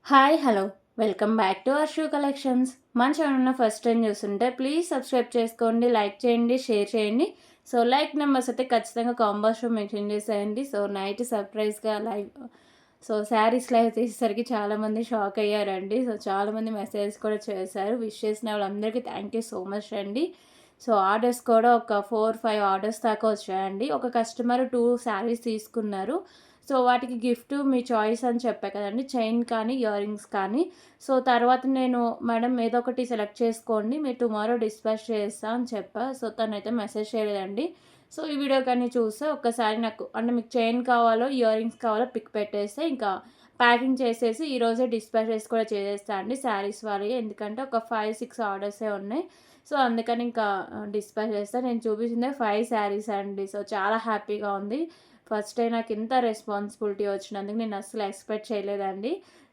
Hi hello welcome back to Arshu collections. మన ఛానల్ని first time చూస్తుంటే ప్లీజ్ సబ్స్క్రైబ్ చేసుకోండి, లైక్ చేయండి, షేర్ చేయండి. సో లైక్ నెంబర్స్ అయితే ఖచ్చితంగా కాంబోస్లో మెన్షన్ చేసేయండి. సో నైట్ సర్ప్రైజ్గా లైవ్ శారీస్ లైవ్ తీసేసరికి చాలామంది షాక్ అయ్యారండి. సో చాలామంది మెసేజ్ కూడా చేశారు. విష్ చేసిన వాళ్ళందరికీ థ్యాంక్ యూ సో మచ్ అండి. సో ఆర్డర్స్ కూడా ఒక 4-5 ఆర్డర్స్ దాకా వచ్చాయండి. ఒక కస్టమర్ 2 శారీస్ తీసుకున్నారు. సో వాటికి గిఫ్ట్ మీ చాయిస్ అని చెప్పా కదండి, చైన్ కానీ ఇయర్ రింగ్స్ కానీ. సో తర్వాత నేను మేడం ఏదో ఒకటి సెలెక్ట్ చేసుకోండి, మీరు టుమారో డిస్పాచ్ చేస్తా అని చెప్పా. సో తనైతే మెసేజ్ చేయలేదండి. సో ఈ వీడియో కానీ చూస్తే ఒక్కసారి నాకు అంటే మీకు చైన్ కావాలో ఇయర్ రింగ్స్ కావాలో పిక్ పెట్టేస్తే ఇంకా ప్యాకింగ్ చేసేసి ఈరోజే డిస్పాచెస్ కూడా చేసేస్తా అండి శారీస్ వాళ్ళవి. ఎందుకంటే ఒక 5-6 ఆర్డర్సే ఉన్నాయి. సో అందుకని ఇంకా డిస్పాచ్ చేస్తా. నేను చూపించిందే 5 శారీస్ అండి. సో చాలా హ్యాపీగా ఉంది. ఫస్ట్ డే నాకు ఇంత రెస్పాన్సిబిలిటీ వచ్చినందుకు నేను అస్సలు ఎక్స్పెక్ట్ చేయలేదండి.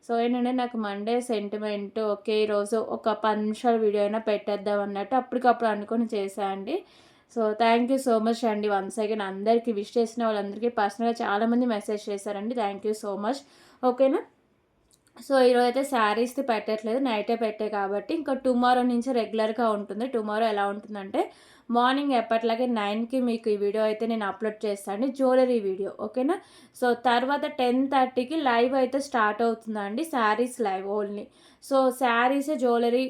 సో ఏంటంటే నాకు మండే సెంటిమెంట్ ఓకే ఈరోజు ఒక 10 నిమిషాల వీడియో అయినా పెట్టేద్దాం అన్నట్టు అప్పటికప్పుడు అనుకుని చేశా అండి. So thank you so much అండి. వన్స్ అగైన్ అందరికీ విష్ చేసిన వాళ్ళందరికీ పర్సనల్గా చాలామంది మెసేజ్ చేశారండి. Thank you so much. ఓకేనా. సో ఈరోజు అయితే శారీస్ది పెట్టట్లేదు, నైటే పెట్టే కాబట్టి ఇంకా టుమారో నుంచి రెగ్యులర్గా ఉంటుంది. టుమారో ఎలా ఉంటుందంటే మార్నింగ్ ఎప్పట్లాగే 9కి మీకు ఈ వీడియో అయితే నేను అప్లోడ్ చేస్తాను, జ్యువెలరీ వీడియో. ఓకేనా. సో తర్వాత 10:30కి లైవ్ అయితే స్టార్ట్ అవుతుందండి, saris live only. So saris jewellery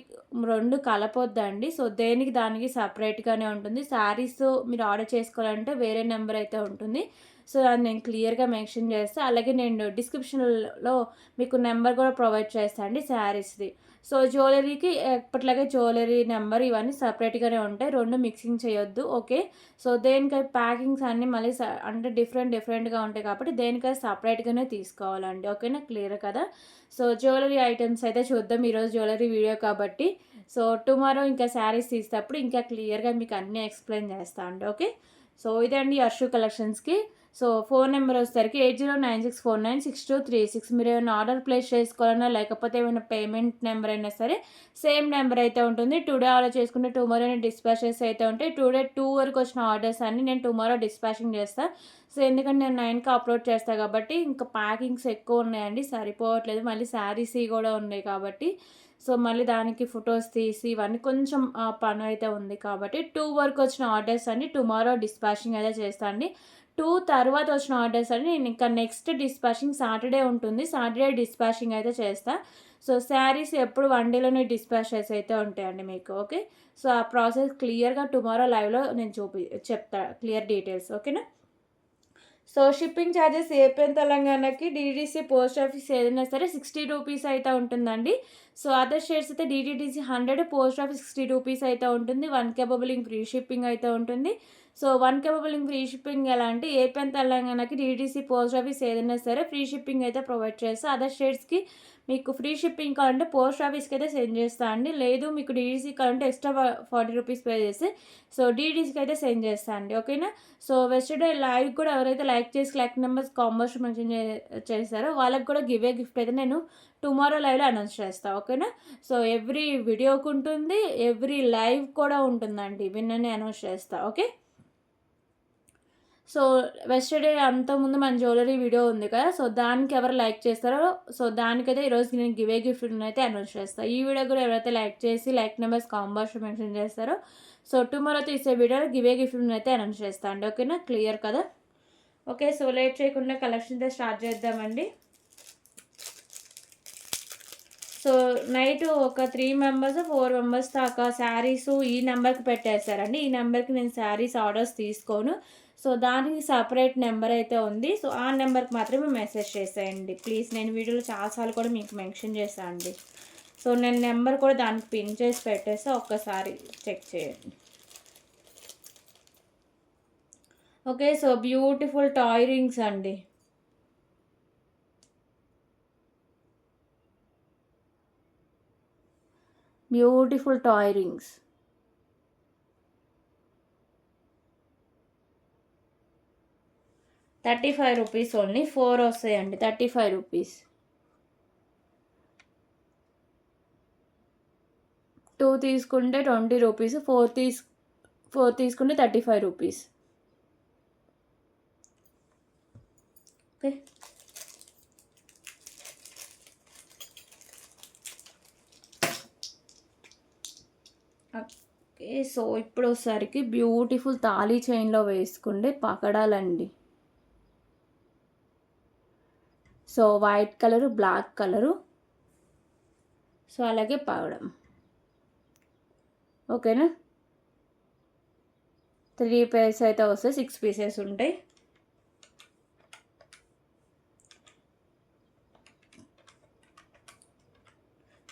రెండు కలపొద్దండి. సో దేనికి దానికి సపరేట్గానే ఉంటుంది. శారీస్ మీరు ఆర్డర్ చేసుకోవాలంటే వేరే నెంబర్ అయితే ఉంటుంది. సో అది నేను క్లియర్గా మెన్షన్ చేస్తాను. అలాగే నేను డిస్క్రిప్షన్లో మీకు నెంబర్ కూడా ప్రొవైడ్ చేస్తాను అండి శారీస్ది. సో జ్యువెలరీకి ఎప్పట్లాగే జ్యువెలరీ నెంబర్ ఇవన్నీ సపరేట్గానే ఉంటాయి, రెండు మిక్సింగ్ చేయొద్దు. ఓకే. సో దేనికై ప్యాకింగ్స్ అన్నీ మళ్ళీ అంటే డిఫరెంట్గా ఉంటాయి కాబట్టి దేనికై సపరేట్గానే తీసుకోవాలండి. ఓకేనా. క్లియర్ కదా. సో జ్యువెలరీ ఐటమ్స్ అయితే చూద్దాం ఈరోజు జ్యువెలరీ వీడియో కాబట్టి. సో టుమారో ఇంకా శారీస్ తీసేటప్పుడు ఇంకా క్లియర్గా మీకు అన్నీ ఎక్స్ప్లెయిన్ చేస్తాను అండి. ఓకే. సో ఇదే అండి అర్షు కలెక్షన్స్కి. సో ఫోన్ నెంబర్ వచ్చేసరికి 8096496236. మీరు ఏమైనా ఆర్డర్ ప్లేస్ చేసుకోవాలన్నా లేకపోతే ఏమైనా పేమెంట్ నెంబర్ అయినా సరే సేమ్ నెంబర్ అయితే ఉంటుంది. టుడే ఆర్డర్ చేసుకుంటే టుమారో డిస్పాచెస్ అయితే ఉంటాయి. టుడే 2 వరకు వచ్చిన ఆర్డర్స్ అన్ని నేను టుమారో డిస్పాచింగ్ చేస్తాను. సో ఎందుకంటే నేను 9కి అప్లోడ్ చేస్తాను కాబట్టి ఇంకా ప్యాకింగ్స్ ఎక్కువ ఉన్నాయండి, సరిపోవట్లేదు. మళ్ళీ శారీస్ కూడా ఉన్నాయి కాబట్టి సో మళ్ళీ దానికి ఫొటోస్ తీసి ఇవన్నీ కొంచెం పని అయితే ఉంది కాబట్టి 2 వరకు వచ్చిన ఆర్డర్స్ అన్ని టుమారో డిస్పాచింగ్ అయితే చేస్తాను అండి. 2 తర్వాత వచ్చిన ఆర్డర్స్ అని నేను ఇంకా నెక్స్ట్ డిస్పాచింగ్ సాటర్డే ఉంటుంది, సాటర్డే డిస్పాచింగ్ అయితే చేస్తా. సో శారీస్ ఎప్పుడు 1 డేలోనే డిస్పాచెస్ అయితే ఉంటాయండి మీకు. ఓకే. సో ఆ ప్రాసెస్ క్లియర్గా టుమారో లైవ్లో నేను చెప్తా క్లియర్ డీటెయిల్స్. ఓకేనా. So shipping charges AP and తెలంగాణకి డీడీసీ పోస్ట్ ఆఫీస్ ఏదైనా సరే 60 రూపీస్ అయితే ఉంటుందండి. సో అదర్ స్టేట్స్ అయితే డీటీడీసీ 100, పోస్ట్ ఆఫీస్ 60 రూపీస్ అయితే ఉంటుంది. 1 కేబులింగ్ ఫ్రీ షిప్పింగ్ అయితే ఉంటుంది. సో 1 కేబులింగ్ ఫ్రీ షిప్పింగ్ ఎలా అంటే ఏపీ అండ్ తెలంగాణకి డీటీసీ పోస్ట్ ఆఫీస్ ఏదైనా సరే ఫ్రీ షిప్పింగ్ అయితే ప్రొవైడ్ చేస్తా. అదర్ స్టేట్స్కి మీకు ఫ్రీ షిప్పింగ్ కావాలంటే పోస్ట్ ఆఫీస్కి అయితే సెండ్ చేస్తా అండి. లేదు మీకు డీడీసీ కావాలంటే ఎక్స్ట్రా 40 రూపీస్ పే చేసి సో డీడీసీకి అయితే సెండ్ చేస్తా అండి. ఓకేనా. సో వెస్టర్డే లైవ్ కూడా ఎవరైతే లైక్ చేసి లైక్ నెంబర్స్ కాంబోస్ మెన్షన్ చేశారో వాళ్ళకి కూడా గిఫ్ట్ అయితే నేను టుమారో లైవ్లో అనౌన్స్ చేస్తాను. ఓకేనా. సో ఎవ్రీ వీడియోకి ఉంటుంది, ఎవ్రీ లైవ్ కూడా ఉంటుందండి, విన్నని అనౌన్స్ చేస్తా. ఓకే. సో వెస్టర్డే అంతకుముందు మన జ్యువెలరీ వీడియో ఉంది కదా, సో దానికి ఎవరు లైక్ చేస్తారో సో దానికైతే ఈరోజు నేను గిఫ్ట్ అయితే అనౌన్స్ చేస్తాను. ఈ వీడియో కూడా ఎవరైతే లైక్ చేసి లైక్ నెంబర్స్ కాంబోస్ మెన్షన్ చేస్తారో సో టుమారో తీసే వీడియోలో గిఫ్ట్ అయితే అనౌన్స్ చేస్తాను అండి. ఓకేనా. క్లియర్ కదా. ఓకే. సో లేట్ చేయకుండా కలెక్షన్ అయితే స్టార్ట్ చేద్దామండి. సో నైట్ ఒక 3 మెంబర్స్ 4 మెంబర్స్ దాకా శారీస్ ఈ నెంబర్కి పెట్టేశారండి. ఈ నెంబర్కి నేను శారీస్ ఆర్డర్స్ తీసుకోను. సో దానికి సపరేట్ నెంబర్ అయితే ఉంది. సో ఆ నెంబర్కి మాత్రమే మెసేజ్ చేసేయండి ప్లీజ్. నేను వీడియోలో చాలాసార్లు కూడా మీకు మెన్షన్ చేశాను అండి. సో నేను నెంబర్ కూడా దానికి పిన్ చేసి పెట్టేస్తే ఒక్కసారి చెక్ చేయండి. Okay. So beautiful toe rings అండి. Beautiful toe rings. ₹35 ఓన్లీ. 4 వస్తాయండి. ₹35. 2 తీసుకుంటే ₹20, 4 తీసుకుంటే ₹35. ఓకే. సో ఇప్పుడు వచ్చేసరికి బ్యూటిఫుల్ తాళీ చైన్లో వేసుకుంటే పకడాలండి. So white colour, black colour, so అలాగే పగడం. ఓకేనా, 3 pairs అయితే వస్తాయి, 6 pieces ఉంటాయి.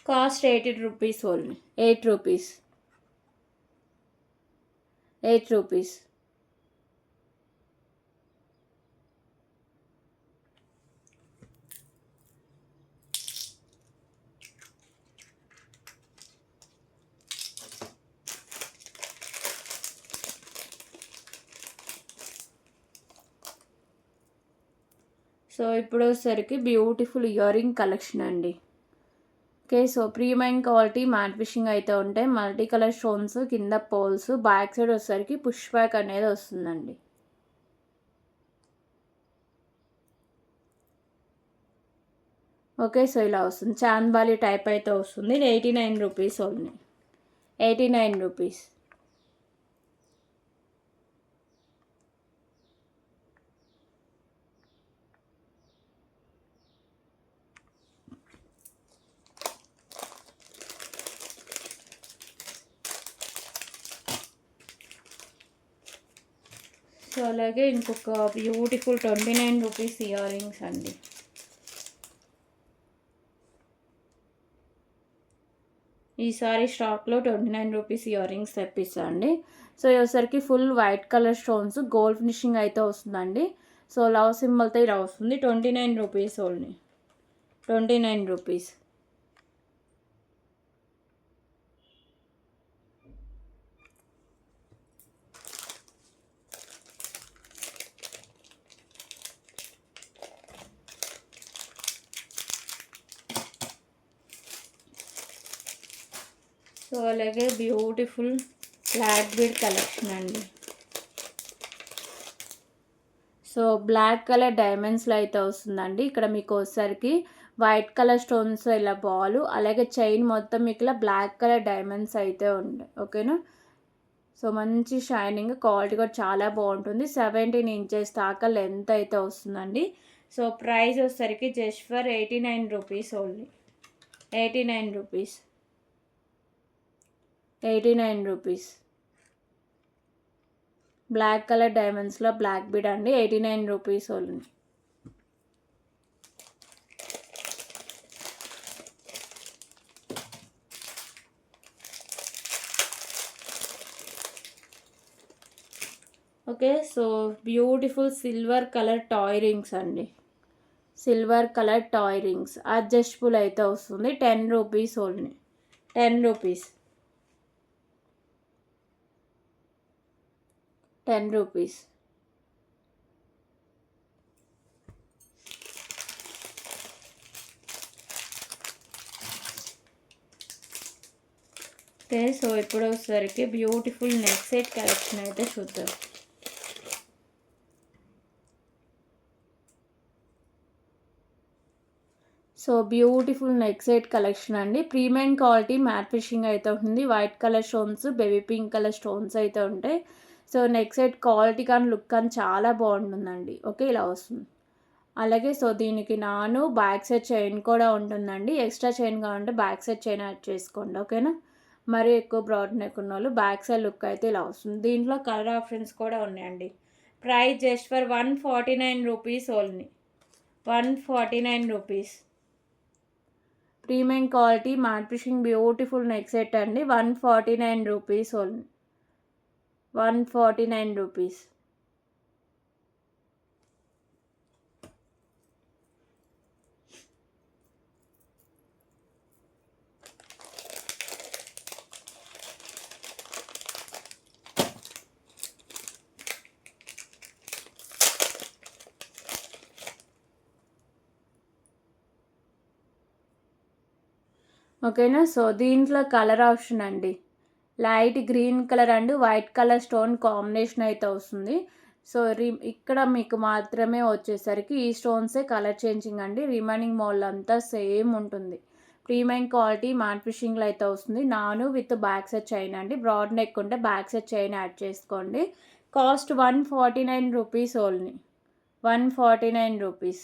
Cost 80 rupees only. 8 rupees. So ఇప్పుడు వచ్చేసరికి బ్యూటిఫుల్ ఇయర్ రింగ్ కలెక్షన్ అండి. Okay, so premium quality matte finishing అయితే ఉంటాయి. మల్టీ కలర్ స్టోన్స్, కింద పోల్స్, బ్యాక్ సైడ్ వచ్చేసరికి పుష్ బ్యాక్ అనేది వస్తుందండి. ఓకే, సో ఇలా వస్తుంది, చాంద్బాలి టైప్ అయితే వస్తుంది. 89 రూపీస్ ఓన్లీ. 89 రూపీస్. సో అలాగే ఇంకొక బ్యూటిఫుల్ 29 రూపీస్ ఇయర్ రింగ్స్ అండి. ఈసారి స్టాక్లో 29 రూపీస్ ఇయర్ రింగ్స్ తెప్పిస్తా అండి. సో వచ్చేసరికి full white colour stones, gold finishing అయితే వస్తుందండి. సో లవ్ సింబల్తో ఇలా వస్తుంది. 29 రూపీస్ ఓన్లీ. 29 రూపీస్. సో అలాగే బ్యూటిఫుల్ బ్లాక్ బీడ్ కలెక్షన్ అండి. సో బ్లాక్ కలర్ డైమండ్స్లో అయితే వస్తుందండి. ఇక్కడ మీకు వచ్చేసరికి వైట్ కలర్ స్టోన్స్ ఇలా బాల్, అలాగే చైన్ మొత్తం మీకు ఇలా బ్లాక్ కలర్ డైమండ్స్ అయితే ఉంటాయి. ఓకేనా, సో మంచి షైనింగ్, క్వాలిటీ కూడా చాలా బాగుంటుంది. 17 ఇంచెస్ దాకా లెంత్ అయితే వస్తుందండి. సో ప్రైస్ వచ్చేసరికి just for 89 rupees only. 89 rupees. 89 rupees. Black colour డైమండ్స్లో బ్లాక్ బీడ్ అండి. 89 rupees only. Okay, so beautiful silver colour toe rings అండి. Silver colour toe rings adjustable అయితే వస్తుంది. 10 rupees only. 10 rupees. 10 rupees. Okay, so ఇప్పుడు వచ్చేసరికి beautiful neck set collection అయితే చూద్దాం. So beautiful neck set collection అండి. Premium quality matte finishing అయితే ఉంటుంది. White colour stones, baby pink colour stones అయితే ఉంటాయి. సో నెక్ సెట్ క్వాలిటీ కానీ లుక్ కానీ చాలా బాగుంటుందండి. ఓకే, ఇలా వస్తుంది. అలాగే సో దీనికి బ్యాక్ సైడ్ చైన్ కూడా ఉంటుందండి. ఎక్స్ట్రా చైన్ కావాలంటే బ్యాక్ సైడ్ చైన్ యాడ్ చేసుకోండి. ఓకేనా, మరీ ఎక్కువ బ్రాడ్ నెక్ ఉన్న వాళ్ళు బ్యాక్ సైడ్ లుక్ అయితే ఇలా వస్తుంది. దీంట్లో కలర్ ఆప్షన్స్ కూడా ఉన్నాయండి. Price just for 149 rupees only. 149 rupees. Premium quality matte finishing beautiful neck set అండి. 149 రూపీస్ ఓన్లీ. 149 రూపీస్. ఓకేనా, సో దీంట్లో కలర్ ఆప్షన్ అండి. Light green colour and white colour stone combination అయితే వస్తుంది. సో ఇక్కడ మీకు మాత్రమే వచ్చేసరికి ఈ స్టోన్సే కలర్ చేంజింగ్ అండి. రిమైనింగ్ మోడల్ అంతా సేమ్ ఉంటుంది. ప్రీమియం క్వాలిటీ మ్యాట్ ఫినిషింగ్లో అయితే వస్తుంది. నాను విత్ బ్యాక్ సైడ్ చైన్ అండి. బ్రాడ్ నెక్ ఉంటే బ్యాక్ సైడ్ చైన్ యాడ్ చేసుకోండి. Cost 149 rupees only. 149 rupees.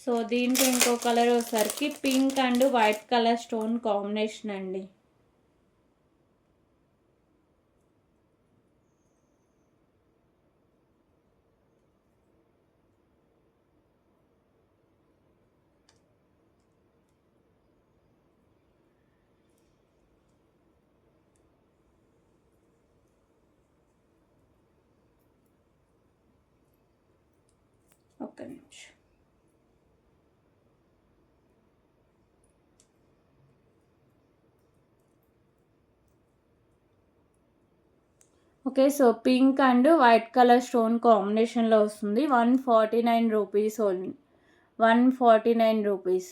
So దీంట్లో ఇంకో కలర్ వచ్చేసరికి pink and white colour stone combination అండి. ఒక్క నిమిషం. Okay. So pink and white colour stone కాంబినేషన్లో వస్తుంది. 149 రూపీస్ ఓన్లీ. 149 రూపీస్.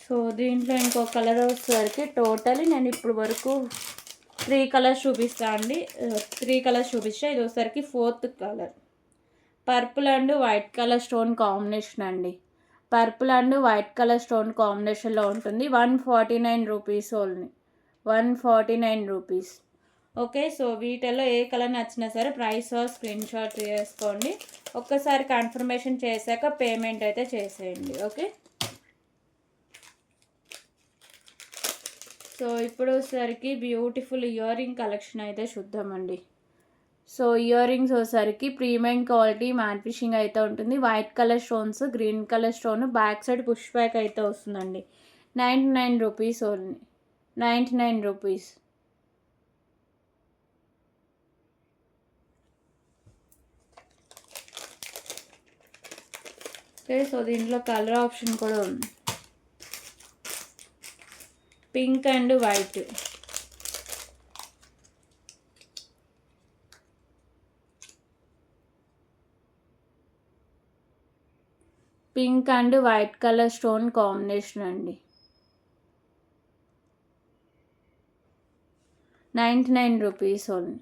సో దీంట్లో ఇంకో కలర్ వచ్చేసరికి టోటల్ నేను ఇప్పుడు వరకు 3 కలర్స్ చూపిస్తా అండి. 3 కలర్స్ చూపిస్తా. ఇది వచ్చేసరికి 4th colour. Purple and white colour stone combination అండి. Purple and white colour stone కాంబినేషన్లో ఉంటుంది. 149 rupees only. 149 rupees. Okay. So వీటిల్లో ఏ కలర్ నచ్చినా సరే ప్రైస్ స్క్రీన్ షాట్ చేసుకోండి. ఒక్కసారి కన్ఫర్మేషన్ చేశాక పేమెంట్ అయితే చేసేయండి. ఓకే. సో ఇప్పుడు వచ్చేసరికి బ్యూటిఫుల్ ఇయర్ రింగ్ కలెక్షన్ అయితే చూద్దామండి. సో ఇయర్ రింగ్స్ వచ్చేసరికి ప్రీమియం క్వాలిటీ మ్యాట్ ఫినిషింగ్ అయితే ఉంటుంది. White colour stones, green colour stone, back side push back అయితే వస్తుందండి. 99 rupees only. 99 rupees. Okay. So దీంట్లో కలర్ ఆప్షన్ కూడా ఉంది. Pink and white. Pink and white colour stone combination అండి. 99 rupees only.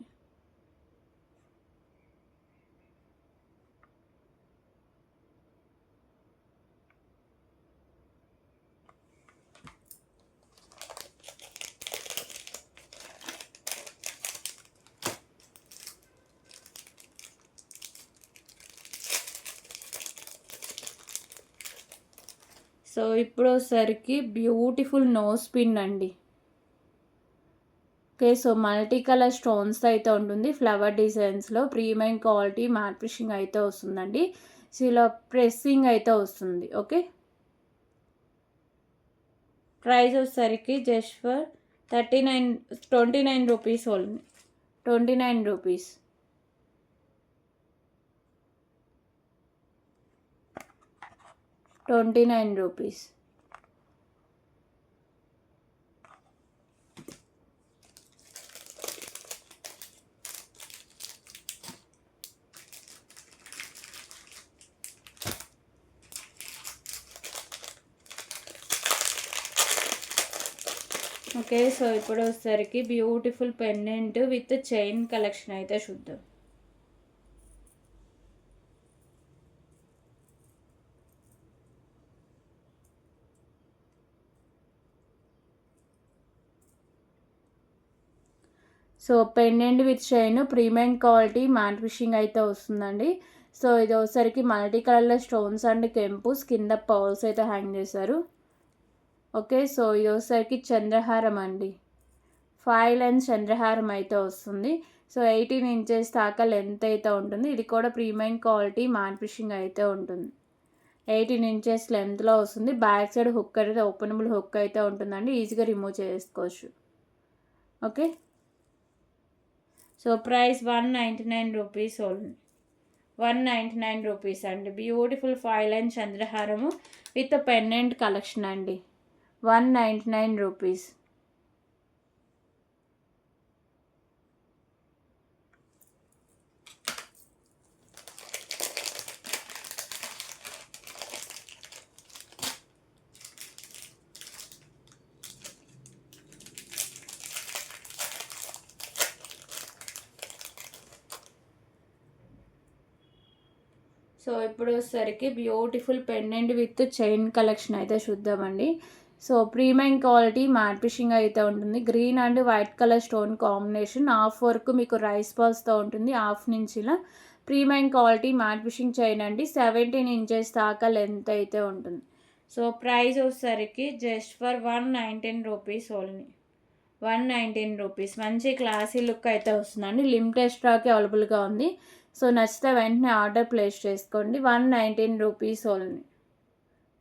So ఇప్పుడు వచ్చేసరికి బ్యూటిఫుల్ నోస్ పిన్ అండి. Okay. So multi colour stones అయితే ఉంటుంది. ఫ్లవర్ డిజైన్స్లో ప్రీమియం క్వాలిటీ మ్యాట్ ఫినిషింగ్ అయితే వస్తుందండి. సో ఇలా ప్రెస్సింగ్ అయితే వస్తుంది. ఓకే. ప్రైస్ వచ్చేసరికి just for 29 rupees only. 29 rupees. Rupees. Okay. So ఇప్పుడు వచ్చేసరికి beautiful pendant with chain collection అయితే చూద్దాం. So pendant with chain premium quality matte finishing అయితే వస్తుందండి. సో ఇది వచ్చేసరికి మల్టీ కలర్లో స్టోన్స్ అండ్ కెంపుస్ కింద పర్ల్స్ అయితే హ్యాంగ్ చేశారు. ఓకే. సో ఇది వచ్చేసరికి చంద్రహారం అండి. 5 లైన్స్ చంద్రహారం అయితే వస్తుంది. సో 18 ఇంచెస్ దాకా లెంత్ అయితే ఉంటుంది. ఇది కూడా ప్రీమియం క్వాలిటీ మ్యాట్ ఫినిషింగ్ అయితే ఉంటుంది. 18 ఇంచెస్ లెంత్లో వస్తుంది. బ్యాక్ సైడ్ హుక్ అయితే ఓపెనబుల్ హుక్ అయితే ఉంటుందండి. ఈజీగా రిమూవ్ చేసుకోవచ్చు. Okay. So price 199 rupees only. 199 rupees అండి. బ్యూటిఫుల్ 5 లైన్ చంద్రహారము విత్ పెండెంట్ కలెక్షన్ అండి. 199 రూపీస్. సో ఇప్పుడు వచ్చేసరికి beautiful pendant with chain collection అయితే చూద్దామండి. So premium quality matte finishing అయితే ఉంటుంది. Green and white colour stone combination, half వరకు మీకు రైస్ బాల్స్తో ఉంటుంది. హాఫ్ నుంచి ఇలా premium quality matte finishing chain అండి. 17 ఇంచెస్ దాకా లెంత్ అయితే ఉంటుంది. సో ప్రైస్ వచ్చేసరికి just for 119 rupees only. 119 rupees. మంచి క్లాసీ లుక్ అయితే వస్తుందండి. లిమిటెడ్ స్టాక్ అవైలబుల్గా ఉంది. సో నచ్చితే వెంటనే ఆర్డర్ ప్లేస్ చేసుకోండి. 119 rupees only.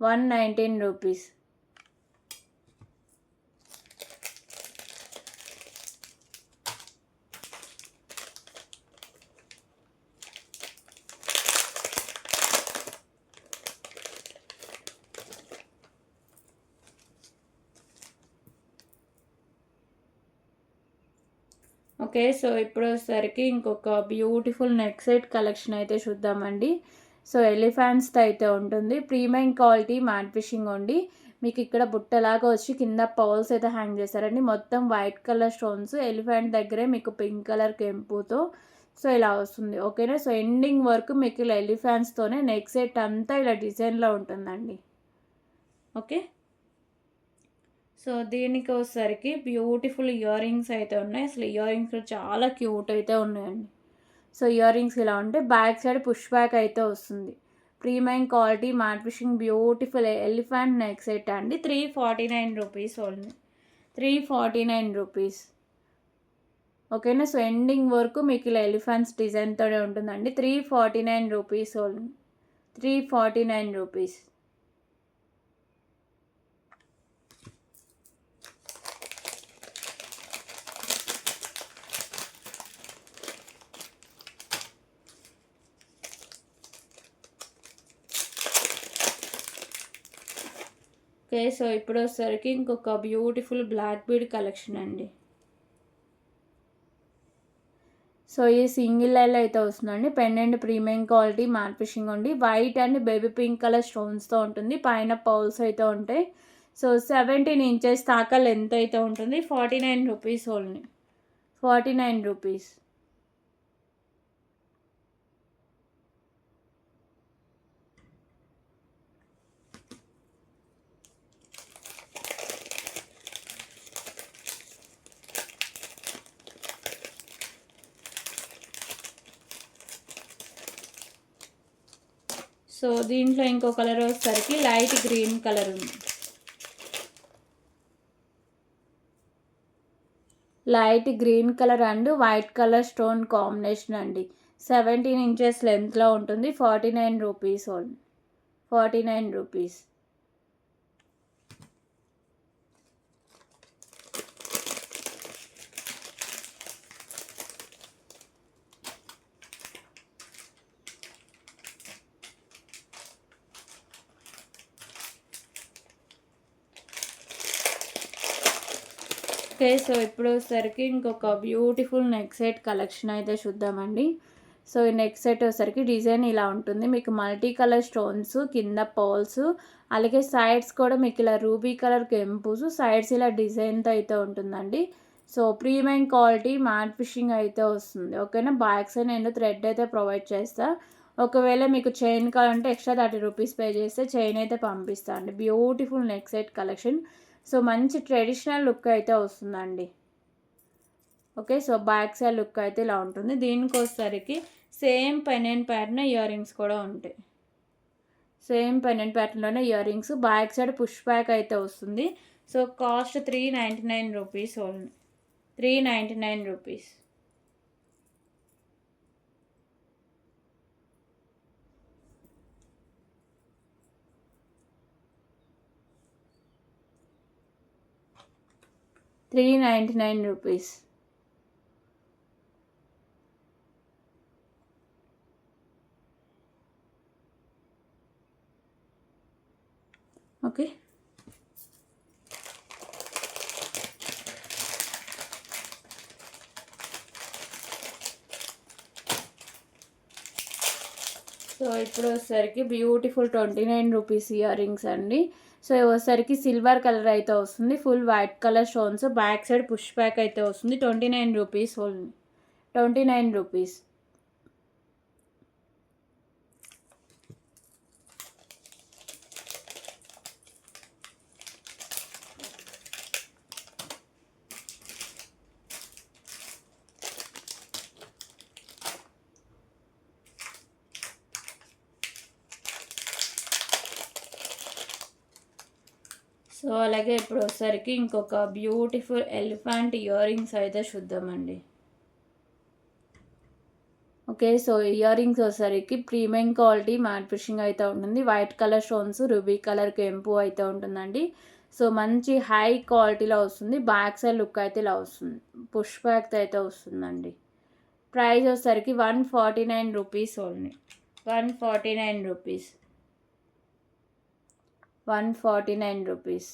119 rupees. Okay. So ఇప్పుడు వచ్చేసరికి ఇంకొక బ్యూటిఫుల్ నెక్ సెట్ కలెక్షన్ అయితే చూద్దామండి. సో ఎలిఫెంట్స్తో అయితే ఉంటుంది. ప్రీమియం క్వాలిటీ మ్యాట్ ఫిషింగ్ ఉండి మీకు ఇక్కడ బుట్టలాగా వచ్చి కింద పౌల్స్ అయితే హ్యాంగ్ చేశారండి. మొత్తం వైట్ కలర్ స్టోన్స్, ఎలిఫెంట్ దగ్గరే మీకు పింక్ కలర్ కెంపుతో సో ఇలా వస్తుంది. ఓకేనా. సో ఎండింగ్ వరకు మీకు ఇలా ఎలిఫెంట్స్తోనే నెక్ సెట్ అంతా ఇలా డిజైన్లో ఉంటుందండి. ఓకే. సో దీనికి వచ్చేసరికి బ్యూటిఫుల్ ఇయర్ రింగ్స్ అయితే ఉన్నాయి. అసలు ఇయర్ రింగ్స్ చాలా క్యూట్ అయితే ఉన్నాయండి. సో ఇయర్ రింగ్స్ ఇలా ఉంటే బ్యాక్ సైడ్ పుష్ బ్యాక్ అయితే వస్తుంది. Premium quality matte finishing beautiful elephant neck set అండి. 349 రూపీస్ ఓన్లీ. 349 రూపీస్. ఓకేనా. సో ఎండింగ్ వరకు మీకు ఇలా ఎలిఫెంట్స్ డిజైన్తోనే ఉంటుందండి. 349 rupees only. 349 rupees. Okay. So ఇప్పుడు వచ్చేసరికి ఇంకొక బ్యూటిఫుల్ బ్లాక్ బీడ్ కలెక్షన్ అండి. సో ఈ సింగిల్ లైన్ అయితే వస్తుందండి. Pendant premium quality matte finishing ఉండి white and baby pink colour స్టోన్స్తో ఉంటుంది. పైన పౌల్స్ అయితే ఉంటాయి. సో 17 ఇంచెస్ దాకా లెంత్ అయితే ఉంటుంది. 49 రూపీస్ ఓన్లీ. 49 రూపీస్. సో దీంట్లో ఇంకో కలర్ వచ్చేసరికి లైట్ గ్రీన్ కలర్ ఉంది. Light green colour and white colour stone combination అండి. 17 ఇంచెస్ లెంత్లో ఉంటుంది. 49 rupees only. 49 rupees. Okay. So ఇప్పుడు వచ్చేసరికి ఇంకొక బ్యూటిఫుల్ నెక్ సెట్ కలెక్షన్ అయితే చూద్దామండి. సో ఈ నెక్ సెట్ వచ్చేసరికి డిజైన్ ఇలా ఉంటుంది. మీకు మల్టీ కలర్ స్టోన్స్, కింద పర్ల్స్, అలాగే సైడ్స్ కూడా మీకు ఇలా రూబీ కలర్ కెంపుస్, సైడ్స్ ఇలా డిజైన్తో అయితే ఉంటుందండి. So premium quality matte finishing అయితే వస్తుంది. ఓకేనా. బ్యాక్ సైడ్ నేను థ్రెడ్ అయితే ప్రొవైడ్ చేస్తా. ఒకవేళ మీకు చైన్ కావాలంటే ఎక్స్ట్రా 30 రూపీస్ పే చేస్తే చైన్ అయితే పంపిస్తాను అండి. Beautiful neck set collection. So మంచి ట్రెడిషనల్ లుక్ అయితే వస్తుందండి. Okay. So back side look అయితే ఇలా ఉంటుంది. దీనికి వచ్చేసరికి same pendant pattern ear rings కూడా ఉంటాయి. సేమ్ పెండెంట్ ప్యాటర్న్లోనే ear rings. Back side push back అయితే వస్తుంది. So cost 399 rupees only. 399 rupees. ₹399. Okay. So ఇప్పుడు వచ్చేసరికి బ్యూటిఫుల్ 29 రూపీస్ ఇయర్ రింగ్స్ అండి. సో వచ్చేసరికి సిల్వర్ కలర్ అయితే వస్తుంది. Full white colour stones, back side push back అయితే వస్తుంది. 29 రూపీస్ ఓన్లీ. 29 రూపీస్. సో అలాగే ఇప్పుడు వచ్చేసరికి ఇంకొక బ్యూటిఫుల్ ఎలిఫెంట్ ఇయర్ రింగ్స్ అయితే చూద్దామండి. ఓకే. సో ఇయర్ రింగ్స్ వచ్చేసరికి ప్రీమియం క్వాలిటీ మ్యాట్ ఫినిషింగ్ అయితే ఉంటుంది. White colour stones, ruby colour కెంపు అయితే ఉంటుందండి. సో మంచి హై క్వాలిటీలో వస్తుంది. బ్యాక్ సైడ్ లుక్ అయితే ఇలా వస్తుంది. పుష్ బ్యాక్ అయితే వస్తుందండి. ప్రైస్ వచ్చేసరికి 149 rupees only. 149 rupees. 149 rupees.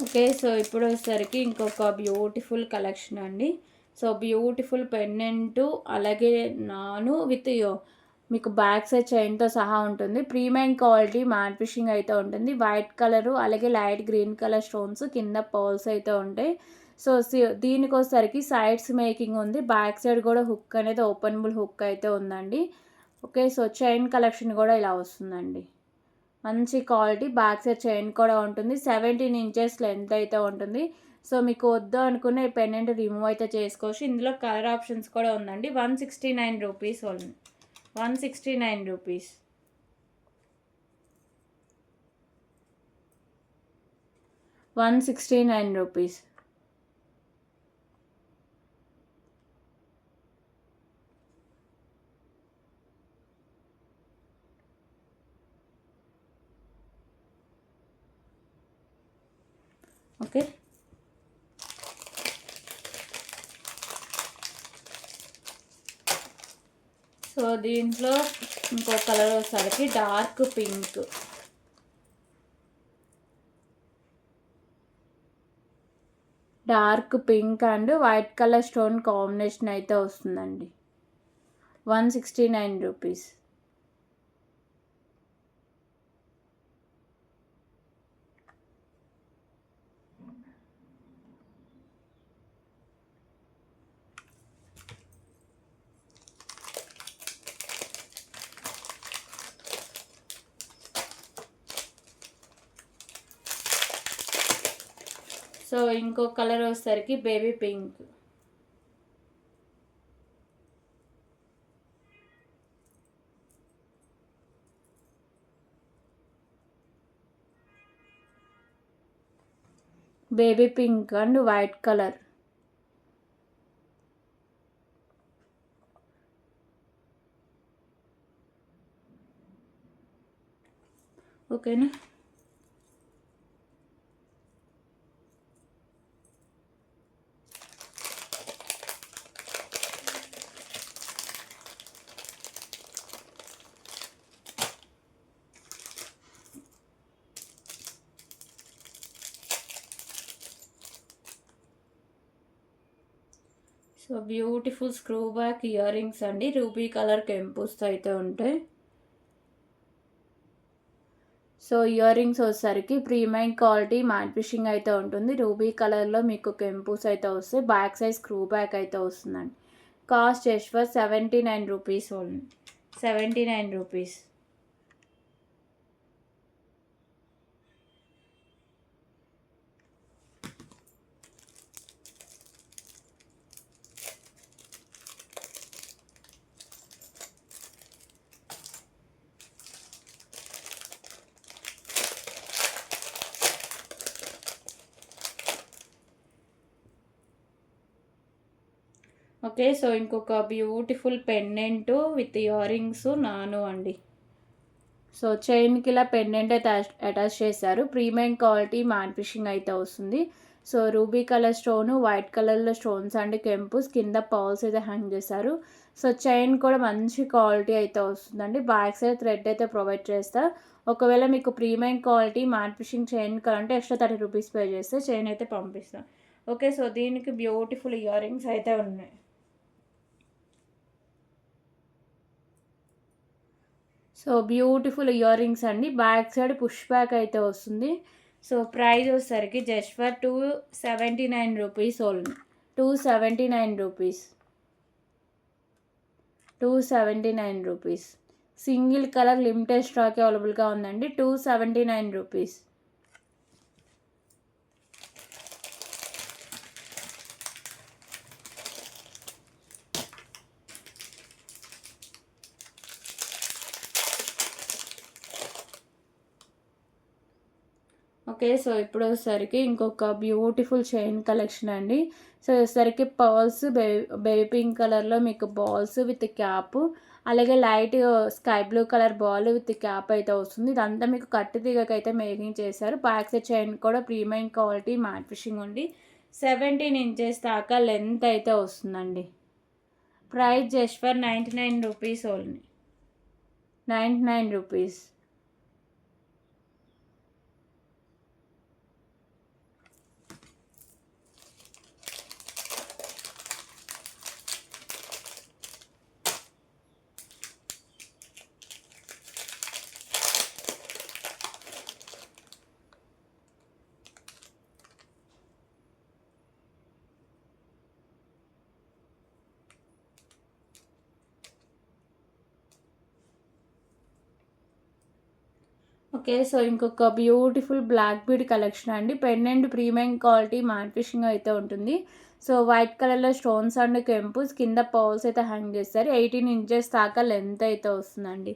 Okay. So ఇప్పుడు వచ్చేసరికి ఇంకొక బ్యూటిఫుల్ కలెక్షన్ అండి. సో బ్యూటిఫుల్ పెండెంటు అలాగే విత్ మీకు బ్యాక్ సైడ్ చైన్తో సహా ఉంటుంది. ప్రీమియం క్వాలిటీ మ్యాట్ ఫినిషింగ్ అయితే ఉంటుంది. వైట్ కలరు అలాగే లైట్ గ్రీన్ కలర్ స్టోన్స్ కింద పర్ల్స్ అయితే ఉంటాయి. సో దీనికి వచ్చేసరికి సైడ్స్ మేకింగ్ ఉంది. బ్యాక్ సైడ్ కూడా హుక్ అనేది ఓపెనబుల్ హుక్ అయితే ఉందండి. ఓకే. సో చైన్ కలెక్షన్ కూడా ఇలా వస్తుందండి. మంచి క్వాలిటీ బ్యాక్ సైడ్ చైన్ కూడా ఉంటుంది. 17 ఇంచెస్ లెంత్ అయితే ఉంటుంది. సో మీకు వద్దు అనుకున్న ఈ పెండెంట్ రిమూవ్ అయితే చేసుకోవచ్చు. ఇందులో కలర్ ఆప్షన్స్ కూడా ఉందండి. 169 rupees only. 169 rupees. 169 rupees. Okay. So దీంట్లో ఇంకో కలర్ వచ్చేసరికి dark pink. Dark pink and white colour stone combination అయితే వస్తుందండి. 169 రూపీస్. సో ఇంకో కలర్ వచ్చేసరికి baby pink. Baby pink and white colour. ఓకేనా. So beautiful screw back ear rings అండి. Ruby colour కెంపుస్ అయితే ఉంటాయి. సో ఇయర్ రింగ్స్ వచ్చేసరికి ప్రీమియం క్వాలిటీ మ్యాట్ ఫినిషింగ్ అయితే ఉంటుంది. రూబీ కలర్లో మీకు కెంపుస్ అయితే వస్తాయి. బ్యాక్ సైడ్ స్క్రూ బ్యాక్ అయితే వస్తుందండి. Cost just for 79 rupees only. 79 rupees. Okay. So ఇంకొక beautiful pendant with ear rings అండి. సో చైన్కి ఇలా పెండెంట్ అయితే అటాచ్ చేశారు. ప్రీమియం క్వాలిటీ మ్యాట్ ఫినిషింగ్ అయితే వస్తుంది. So ruby colour stone, white కలర్లో స్టోన్స్ అండ్ కెంపుస్ కింద పర్ల్స్ అయితే హ్యాంగ్ చేశారు. సో చైన్ కూడా మంచి క్వాలిటీ అయితే వస్తుందండి. బ్యాక్ సైడ్ థ్రెడ్ అయితే ప్రొవైడ్ చేస్తా. ఒకవేళ మీకు premium quality matte finishing chain కావాలంటే ఎక్స్ట్రా 30 రూపీస్ పే చేస్తే చైన్ అయితే పంపిస్తాను. ఓకే. సో దీనికి బ్యూటిఫుల్ ఇయర్ రింగ్స్ అయితే ఉన్నాయి. సో బ్యూటిఫుల్ ఇయర్ రింగ్స్ అండి. బ్యాక్ సైడ్ పుష్ బ్యాక్ అయితే వస్తుంది. సో ప్రైస్ వచ్చేసరికి just for 279 rupees only. 279 rupees. 279 rupees. Single colour limited stock అవైలబుల్గా ఉందండి. 279 రూపీస్. ఓకే. సో ఇప్పుడు వచ్చేసరికి ఇంకొక బ్యూటిఫుల్ చైన్ కలెక్షన్ అండి. సో వచ్చేసరికి పర్ల్స్ బేబీ పింక్ కలర్లో మీకు బాల్స్ విత్ క్యాప్, అలాగే light sky blue colour ball with cap అయితే వస్తుంది. ఇదంతా మీకు కట్టు తీగకైతే మేకింగ్ చేశారు. బ్యాక్ సైడ్ చైన్ కూడా ప్రీమియం క్వాలిటీ మ్యాట్ ఫిషింగ్ ఉండి 17 ఇంచెస్ దాకా లెంత్ అయితే వస్తుందండి. Price just for 99 rupees only. 99 rupees. Okay. So ఇంకొక బ్యూటిఫుల్ బ్లాక్ బీడ్ కలెక్షన్ అండి. Pendant premium quality matte finishing అయితే ఉంటుంది. సో వైట్ కలర్లో స్టోన్స్ అండ్ కెంపుస్ కింద పౌల్స్ అయితే హ్యాంగ్ చేస్తారు. 18 ఇంచెస్ దాకా లెంత్ అయితే వస్తుందండి.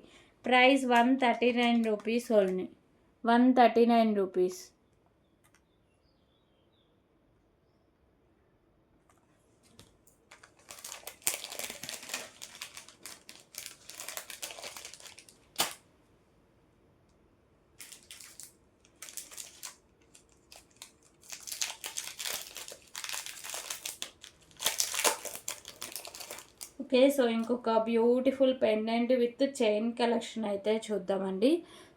Price 139 rupees only. 139 rupees. Okay. So ఇంకొక beautiful pendant with chain collection అయితే చూద్దామండి.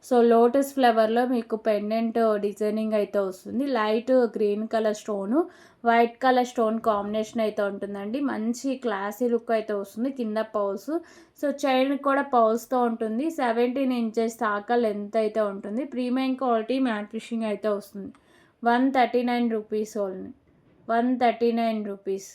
సో లోటస్ ఫ్లవర్లో మీకు పెండెంట్ డిజైనింగ్ అయితే వస్తుంది. Light green colour stone, white colour stone combination అయితే ఉంటుందండి. మంచి క్లాసీ లుక్ అయితే వస్తుంది. కింద పౌల్స్, సో చైన్ కూడా పౌల్స్తో ఉంటుంది. 17 ఇంచెస్ దాకా లెంత్ అయితే ఉంటుంది. ప్రీమియం క్వాలిటీ మ్యాట్ ఫిషింగ్ అయితే వస్తుంది. 139 rupees only. 139 rupees.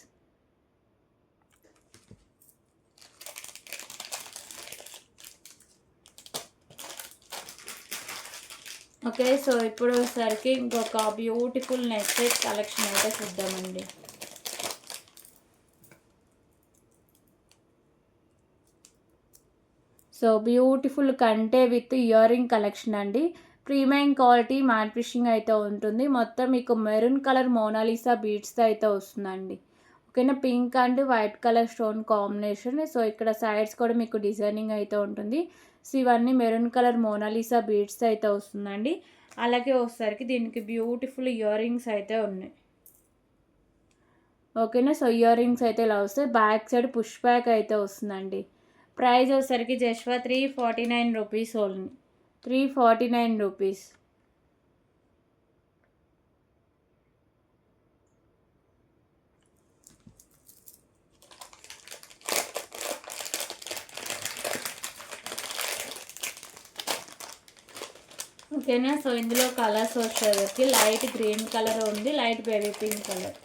Okay. So ఇప్పుడు వచ్చేసరికి ఇంకొక బ్యూటిఫుల్ నెక్ సెట్ కలెక్షన్ అయితే చూద్దామండి. సో బ్యూటిఫుల్ కంటే విత్ ఇయర్ రింగ్ కలెక్షన్ అండి. ప్రీమియం క్వాలిటీ మ్యాట్ ఫిషింగ్ అయితే ఉంటుంది. మొత్తం మీకు మెరూన్ కలర్ మోనాలిసా బీడ్స్తో అయితే వస్తుందండి. ఓకేనా. Pink and white colour stone combination. So ఇక్కడ సైడ్స్ కూడా మీకు డిజైనింగ్ అయితే ఉంటుంది. సో ఇవన్నీ మెరూన్ కలర్ మోనాలిసా బీడ్స్ అయితే వస్తుందండి. అలాగే వచ్చేసరికి దీనికి బ్యూటిఫుల్ ఇయర్ రింగ్స్ అయితే ఉన్నాయి. ఓకేనా. సో ఇయర్ రింగ్స్ అయితే ఇలా వస్తాయి. బ్యాక్ సైడ్ పుష్ బ్యాక్ అయితే వస్తుందండి. ప్రైస్ వచ్చేసరికి just for 349 rupees only. 349 rupees. ఓకేనా. సో ఇందులో కలర్స్ వచ్చేసరికి లైట్ గ్రీన్ కలర్ ఉంది, light baby pink colour.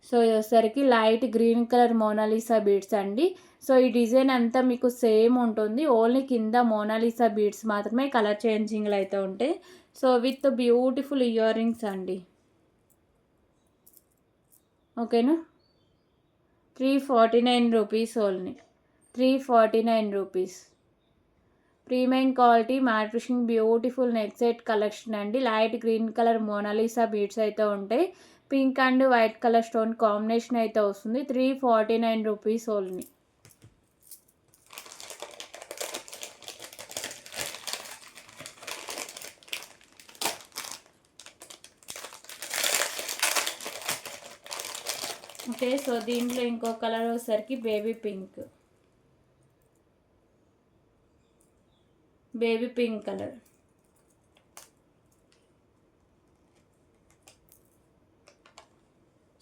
So ఇది వచ్చేసరికి light green colour Monalisa beads అండి. సో ఈ డిజైన్ అంతా మీకు సేమ్ ఉంటుంది. ఓన్లీ కింద మోనాలిసా బీడ్స్ మాత్రమే కలర్ చేంజింగ్లు అయితే ఉంటాయి. So with beautiful ear rings అండి. ఓకేనా. 349 rupees only. 349 rupees. Premium quality matte finishing beautiful neck set collection అండి. Light green colour Monalisa beads అయితే ఉంటాయి. Pink and white colour stone combination అయితే వస్తుంది. 349 రూపీస్ ఓన్లీ. ఓకే. సో దీంట్లో ఇంకో colour వచ్చేసరికి baby pink. Baby pink colour.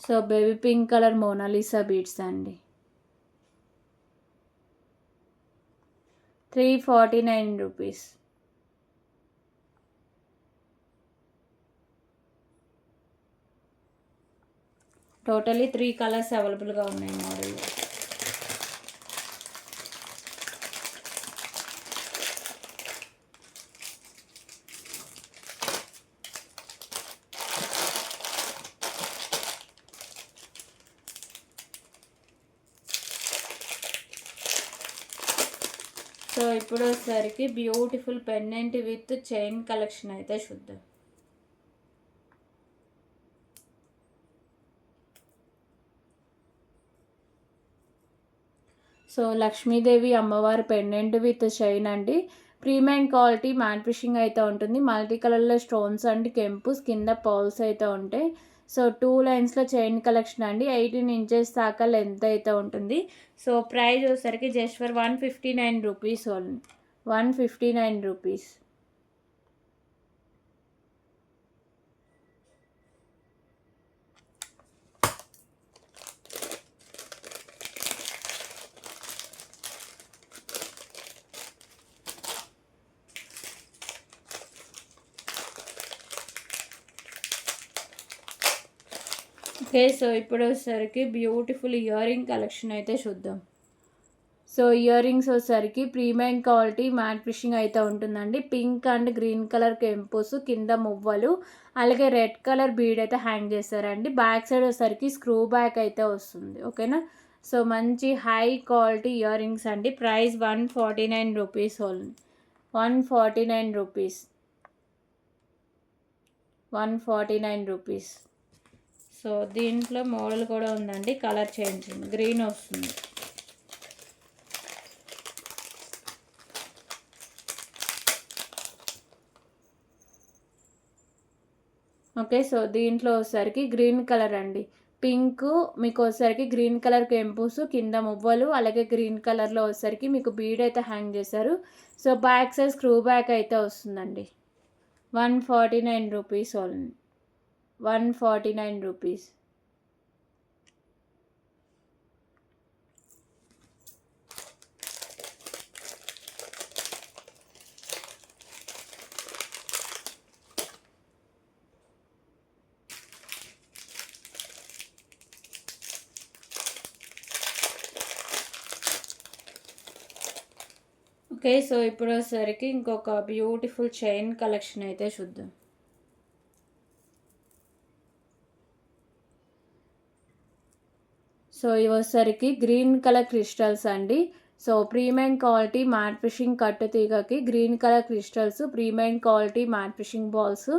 So baby pink colour Monalisa beads అండి. 349 rupees. Totally 3 colours అవైలబుల్గా ఉన్నాయి మోడల్లో. సో ఇప్పుడు వచ్చేసరికి beautiful pendant with chain collection అయితే చూద్దాం. సో లక్ష్మీదేవి అమ్మవారి పెండెంట్ విత్ చైన్ అండి. ప్రీమియం క్వాలిటీ మ్యాట్ ఫిషింగ్ అయితే ఉంటుంది. మల్టీ కలర్లో స్టోన్స్ అండి, కెంపుస్ కింద పర్ల్స్ అయితే ఉంటాయి. సో 2 లైన్స్లో చైన్ కలెక్షన్ అండి. 18 ఇంచెస్ దాకా లెంత్ అయితే ఉంటుంది. సో ప్రైస్ వచ్చేసరికి just for 159 rupees only. 159 rupees. Okay, so ఇప్పుడు వచ్చేసరికి బ్యూటిఫుల్ ఇయర్ రింగ్ కలెక్షన్ అయితే చూద్దాం. సో ఇయర్ రింగ్స్ వచ్చేసరికి ప్రీమియం క్వాలిటీ మ్యాట్ ఫిషింగ్ అయితే ఉంటుందండి. పింక్ అండ్ గ్రీన్ కలర్ కెంపుస్, కింద మువ్వలు, అలాగే రెడ్ కలర్ బీడ్ అయితే హ్యాంగ్ చేస్తారండి. బ్యాక్ సైడ్ వచ్చేసరికి స్క్రూ బ్యాక్ అయితే వస్తుంది. ఓకేనా. సో మంచి హై క్వాలిటీ ఇయర్ రింగ్స్ అండి. Price 149 rupees only. 149 rupees. 149 rupees. So దీంట్లో మోడల్ కూడా ఉందండి, కలర్ చేంజింగ్, గ్రీన్ వస్తుంది. ఓకే, సో దీంట్లో వచ్చేసరికి గ్రీన్ కలర్ అండి. పింక్ మీకు వచ్చేసరికి గ్రీన్ కలర్ కెంపుస్, కింద మువ్వలు, అలాగే గ్రీన్ కలర్లో వచ్చేసరికి మీకు బీడ్ అయితే హ్యాంగ్ చేశారు. So back side screw back అయితే వస్తుందండి. 149 rupees only. 149 rupees. Okay, so ఇప్పుడు వచ్చేసరికి ఇంకొక బ్యూటిఫుల్ చైన్ కలెక్షన్ అయితే చూద్దాం. సో ఇవి వచ్చేసరికి గ్రీన్ కలర్ క్రిస్టల్స్ అండి. So premium quality matte finishing కట్టు తీగకి green colour crystals, premium quality matte finishing balls.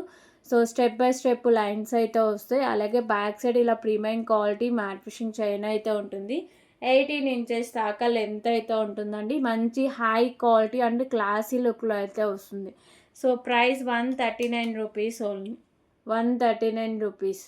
So step by step lines అయితే వస్తాయి. అలాగే బ్యాక్ సైడ్ ఇలా premium quality matte finishing chain అయితే ఉంటుంది. 18 ఇంచెస్ దాకా లెంత్ అయితే ఉంటుందండి. మంచి హై క్వాలిటీ అండ్ క్లాసీ లుక్లో అయితే వస్తుంది. So price 139 rupees only. 139 rupees.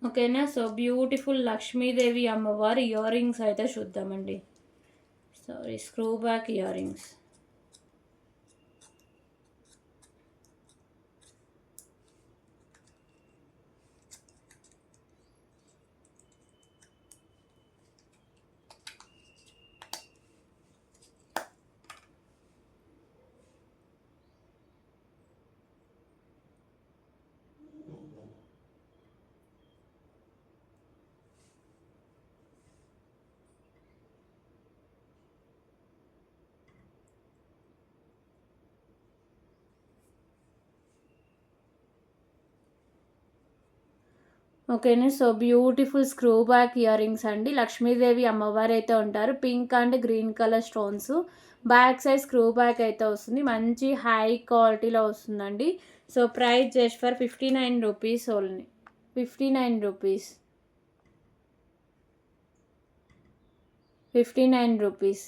ఓకేనా. సో బ్యూటిఫుల్ లక్ష్మీదేవి అమ్మవారి ఇయర్ రింగ్స్ అయితే చూద్దామండి. Sorry, screw back ear rings. ఓకేనా. So beautiful screw back ear rings అండి. లక్ష్మీదేవి అమ్మవారు అయితే ఉంటారు. Pink and green colour stones, back side screw back అయితే వస్తుంది. మంచి హై క్వాలిటీలో వస్తుందండి. So price just for 59 rupees only. 59 rupees. 59 rupees.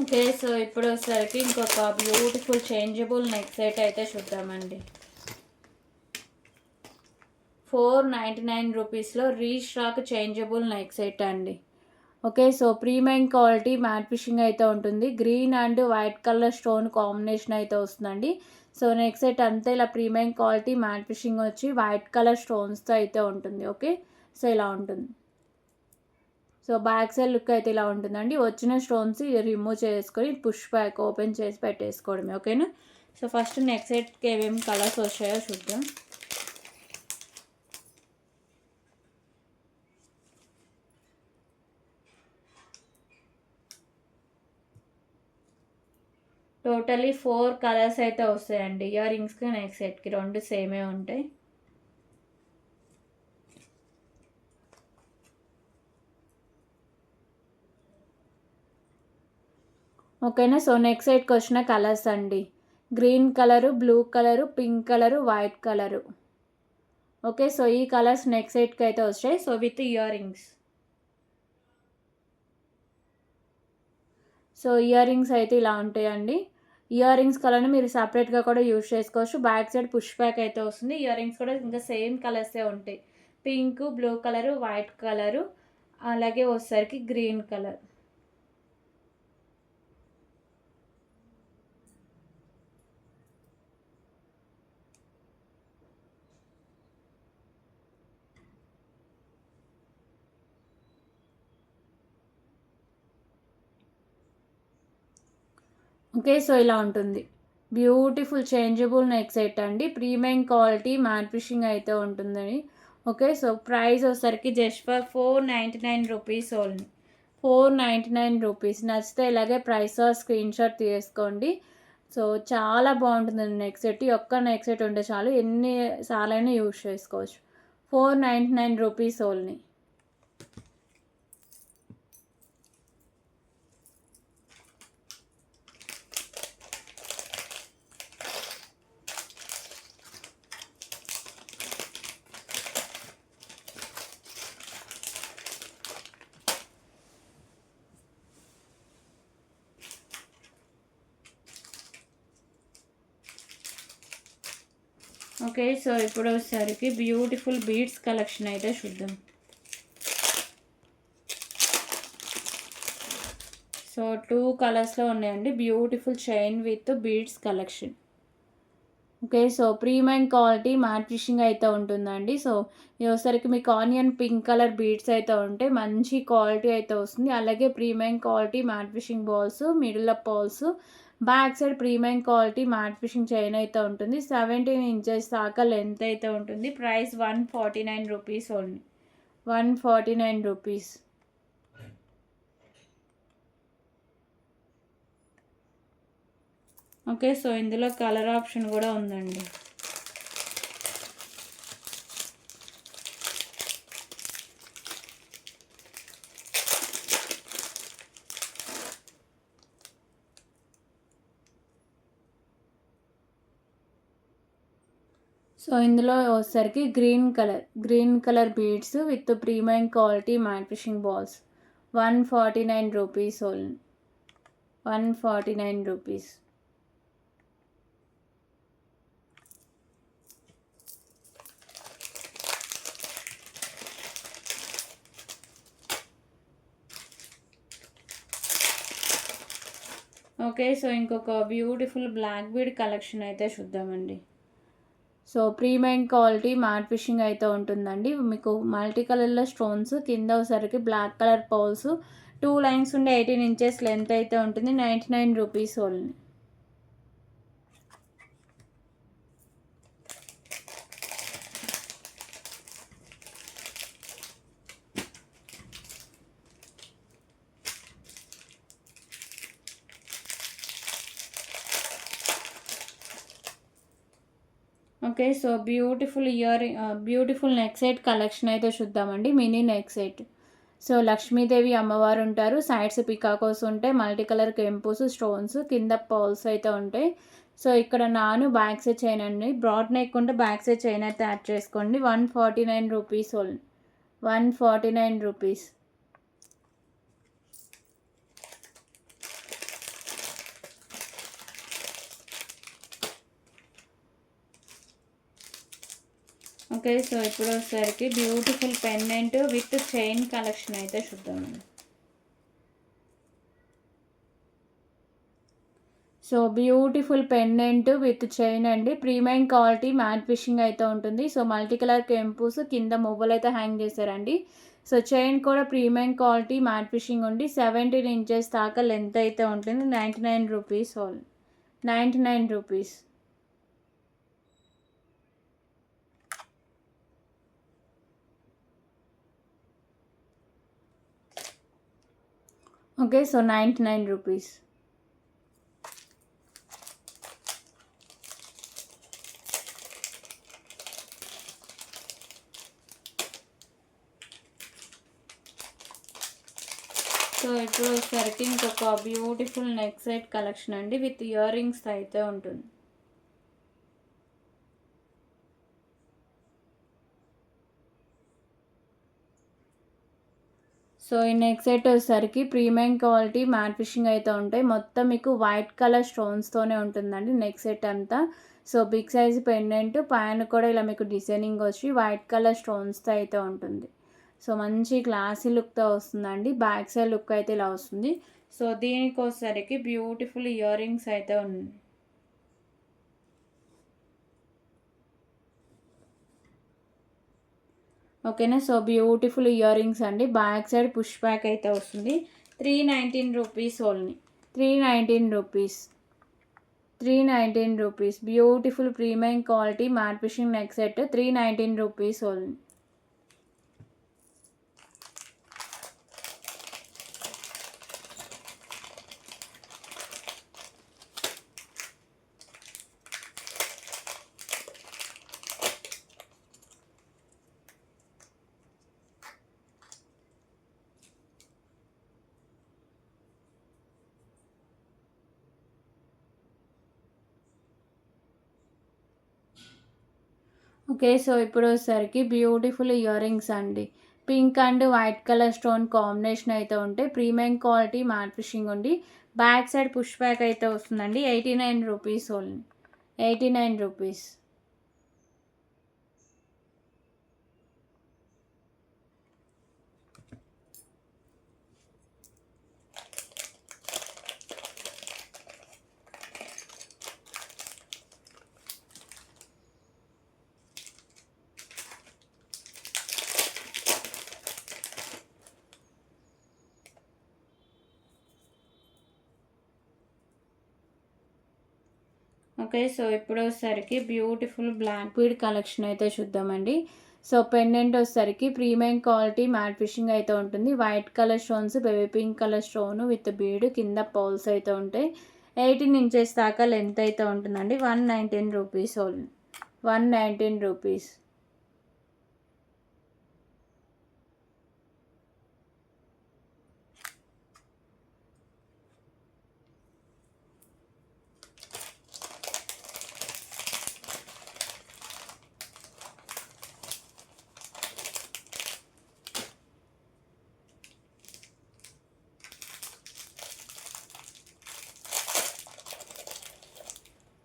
Okay, so ఇప్పుడు వచ్చేసరికి ఇంకొక బ్యూటిఫుల్ చేంజబుల్ నెక్ సెట్ అయితే చూద్దామండి. 499 రూపీస్లో రీస్టాక్ చేంజబుల్ నెక్ సెట్ అండి. Okay, so premium quality matte finishing అయితే ఉంటుంది. Green and white colour stone combination అయితే వస్తుందండి. సో నెక్ సెట్ అంతా ఇలా ప్రీమియం క్వాలిటీ మ్యాట్ ఫిషింగ్ వచ్చి వైట్ కలర్ స్టోన్స్తో అయితే ఉంటుంది. ఓకే, సో ఇలా ఉంటుంది. సో బ్యాక్ సైడ్ లుక్ అయితే ఇలా ఉంటుందండి. వచ్చిన స్టోన్స్ రిమూవ్ చేసుకొని పుష్ బ్యాక్ ఓపెన్ చేసి పెట్టేసుకోవడమే. ఓకేనా. సో ఫస్ట్ నెక్ సెట్కి ఏమేమి కలర్స్ వచ్చాయో చూద్దాం. టోటలీ 4 కలర్స్ అయితే వస్తాయండి. ఇయర్ రింగ్స్కి నెక్ సెట్కి 2 సేమే ఉంటాయి. ఓకేనా. సో నెక్ సైడ్కి వచ్చిన కలర్స్ అండి, green colour, blue colour, pink colour, white colour. Okay. So ఈ కలర్స్ నెక్ సైడ్కి అయితే వచ్చాయి. So with ear rings. So ear rings అయితే ఇలా ఉంటాయండి. ఇయర్ రింగ్స్ కలర్ని మీరు సపరేట్గా కూడా యూజ్ చేసుకోవచ్చు. బ్యాక్ సైడ్ పుష్ బ్యాక్ అయితే వస్తుంది. ఇయర్ రింగ్స్ కూడా ఇంకా సేమ్ కలర్సే ఉంటాయి. Pink, blue colour, white colour, అలాగే వచ్చేసరికి గ్రీన్ కలర్. ఓకే. సో ఇలా ఉంటుంది. బ్యూటిఫుల్ చేంజబుల్ నెక్ సెట్ అండి. ప్రీమియం క్వాలిటీ మ్యాట్ ఫినిషింగ్ అయితే ఉంటుందని. ఓకే. సో ప్రైస్ వచ్చేసరికి just for 499 rupees only. 499 rupees. నచ్చితే ఇలాగే ప్రైస్ స్క్రీన్ షాట్ తీసుకోండి. సో చాలా బాగుంటుందండి నెక్ సెట్. ఈ ఒక్క నెక్ సెట్ ఉంటే చాలు, ఎన్ని సార్లైనా యూజ్ చేసుకోవచ్చు. 499 రూపీస్ ఓన్లీ. ఓకే. సో ఇప్పుడు వచ్చేసరికి బ్యూటిఫుల్ బీడ్స్ కలెక్షన్ అయితే చూద్దాం. సో 2 కలర్స్లో ఉన్నాయండి. Beautiful chain with beads collection. Okay. So premium quality matte finishing అయితే ఉంటుందండి. సో ఇది వచ్చేసరికి మీకు ఆనియన్ పింక్ కలర్ బీడ్స్ అయితే ఉంటాయి. మంచి క్వాలిటీ అయితే వస్తుంది. అలాగే premium quality matte finishing balls, middle up balls, back side premium quality matte finishing chain అయితే ఉంటుంది. 17 ఇంచెస్ దాకా లెంత్ అయితే ఉంటుంది. Price 149 rupees only. 149 rupees. Okay. So ఇందులో కలర్ ఆప్షన్ కూడా ఉందండి. సో ఇందులో వచ్చేసరికి green colour beads with premium quality matte finishing balls. 149 rupees only. 149 rupees. Okay. So ఇంకొక బ్యూటిఫుల్ బ్లాక్ బీడ్ కలెక్షన్ అయితే చూద్దామండి. So premium quality matte finishing అయితే ఉంటుందండి. మీకు మల్టీ కలర్లో స్టోన్స్, కింద వచ్చేసరికి బ్లాక్ కలర్ పౌల్స్, 2 లైన్స్ ఉండే 18 ఇంచెస్ లెంత్ అయితే ఉంటుంది. 99 rupees only. Okay. So beautiful neck set collection అయితే చూద్దామండి. Mini neck set. So Lakshmidevi అమ్మవారు ఉంటారు. సైడ్స్ పికాకోస్ ఉంటాయి. మల్టీ కలర్ కెంపుస్, స్టోన్స్, కింద పర్ల్స్ అయితే ఉంటాయి. సో ఇక్కడ బ్యాక్ సైడ్ చైన్ అండి. బ్రాడ్ నెక్ ఉంటే బ్యాక్ సైడ్ చైన్ అయితే యాడ్ చేసుకోండి. 149 rupees only. 149 rupees. Okay. So ఇప్పుడు వచ్చేసరికి beautiful pendant with chain collection అయితే చూద్దామండి. So beautiful pendant with chain అండి. ప్రీమియం క్వాలిటీ మ్యాట్ ఫిషింగ్ అయితే ఉంటుంది. సో మల్టీ కలర్ కెంపుస్ కింద మువ్వలు అయితే హ్యాంగ్ చేశారండి. సో చైన్ కూడా ప్రీమియం క్వాలిటీ మ్యాట్ ఫిషింగ్ ఉండి 17 ఇంచెస్ దాకా లెంత్ అయితే ఉంటుంది. 99 rupees only. 99 rupees. Okay, so 99 rupees. So ఇప్పుడు వచ్చేసరికి ఇంకొక బ్యూటిఫుల్ నెక్ సెట్ కలెక్షన్ అండి విత్ ఇయర్ రింగ్స్ అయితే ఉంటుంది. సో ఈ నెక్ సెట్ వచ్చేసరికి ప్రీమియం క్వాలిటీ మ్యాట్ ఫిషింగ్ అయితే ఉంటాయి. మొత్తం మీకు వైట్ కలర్ స్టోన్స్తోనే ఉంటుందండి నెక్ సెట్ అంతా. సో బిగ్ సైజ్ పెండెంట్ పైన కూడా ఇలా మీకు డిజైనింగ్ వచ్చి వైట్ కలర్ స్టోన్స్తో అయితే ఉంటుంది. సో మంచి క్లాసీ లుక్తో వస్తుందండి. బ్యాక్ సైడ్ లుక్ అయితే ఇలా వస్తుంది. సో దీనికి వచ్చేసరికి బ్యూటిఫుల్ ఇయర్ రింగ్స్ అయితే ఉంది. ఓకేనా. సో బ్యూటిఫుల్ ఇయర్ రింగ్స్ అండి. బ్యాక్ సైడ్ పుష్ బ్యాక్ అయితే వస్తుంది. 319 rupees only. 319 rupees. 319 rupees. Beautiful premium quality matte fishing neck set 319 rupees only. Okay, so ఇప్పుడు వచ్చేసరికి బ్యూటిఫుల్ ఇయర్ రింగ్స్ అండి. Pink and white colour stone combination అయితే ఉంటాయి. Premium quality matte finishing ఉండి back side push back అయితే వస్తుందండి. 89 rupees only. 89 rupees. Okay, so ఇప్పుడు వచ్చేసరికి బ్యూటిఫుల్ బ్లాక్ బీడ్ కలెక్షన్ అయితే చూద్దామండి. సో పెండెంట్ వచ్చేసరికి ప్రీమియం క్వాలిటీ మ్యాట్ ఫిషింగ్ అయితే ఉంటుంది. White colour stones, baby pink colour stone with bead, కింద పౌల్స్ అయితే ఉంటాయి. 18 ఇంచెస్ దాకా లెంత్ అయితే ఉంటుందండి. 119 rupees only. 119 rupees.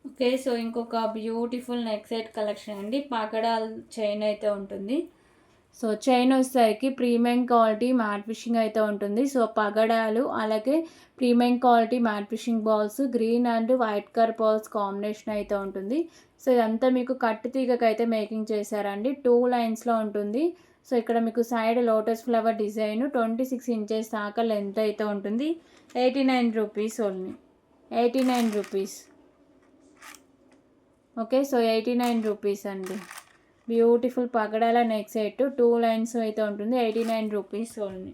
Okay, so ఇంకొక బ్యూటిఫుల్ నెక్ సెట్ కలెక్షన్ అండి. పగడాల్ చైన్ అయితే ఉంటుంది. సో చైన్ వచ్చేసరికి ప్రీమియం క్వాలిటీ మ్యాట్ ఫిషింగ్ అయితే ఉంటుంది. సో పగడాలు అలాగే premium quality matte finishing balls, green and white colour balls combination అయితే ఉంటుంది. సో ఇదంతా మీకు కట్టు తీగకైతే మేకింగ్ చేశారండి. 2 లైన్స్లో ఉంటుంది. సో ఇక్కడ మీకు side lotus flower design 26 inches దాకా లెంత్ అయితే ఉంటుంది. 89 rupees only. 89 rupees. Okay, so 89 rupees అండి. బ్యూటిఫుల్ పగడాల నెక్ సెట్ 2 లైన్స్ అయితే ఉంటుంది. 89 రూపీస్ ఓన్లీ.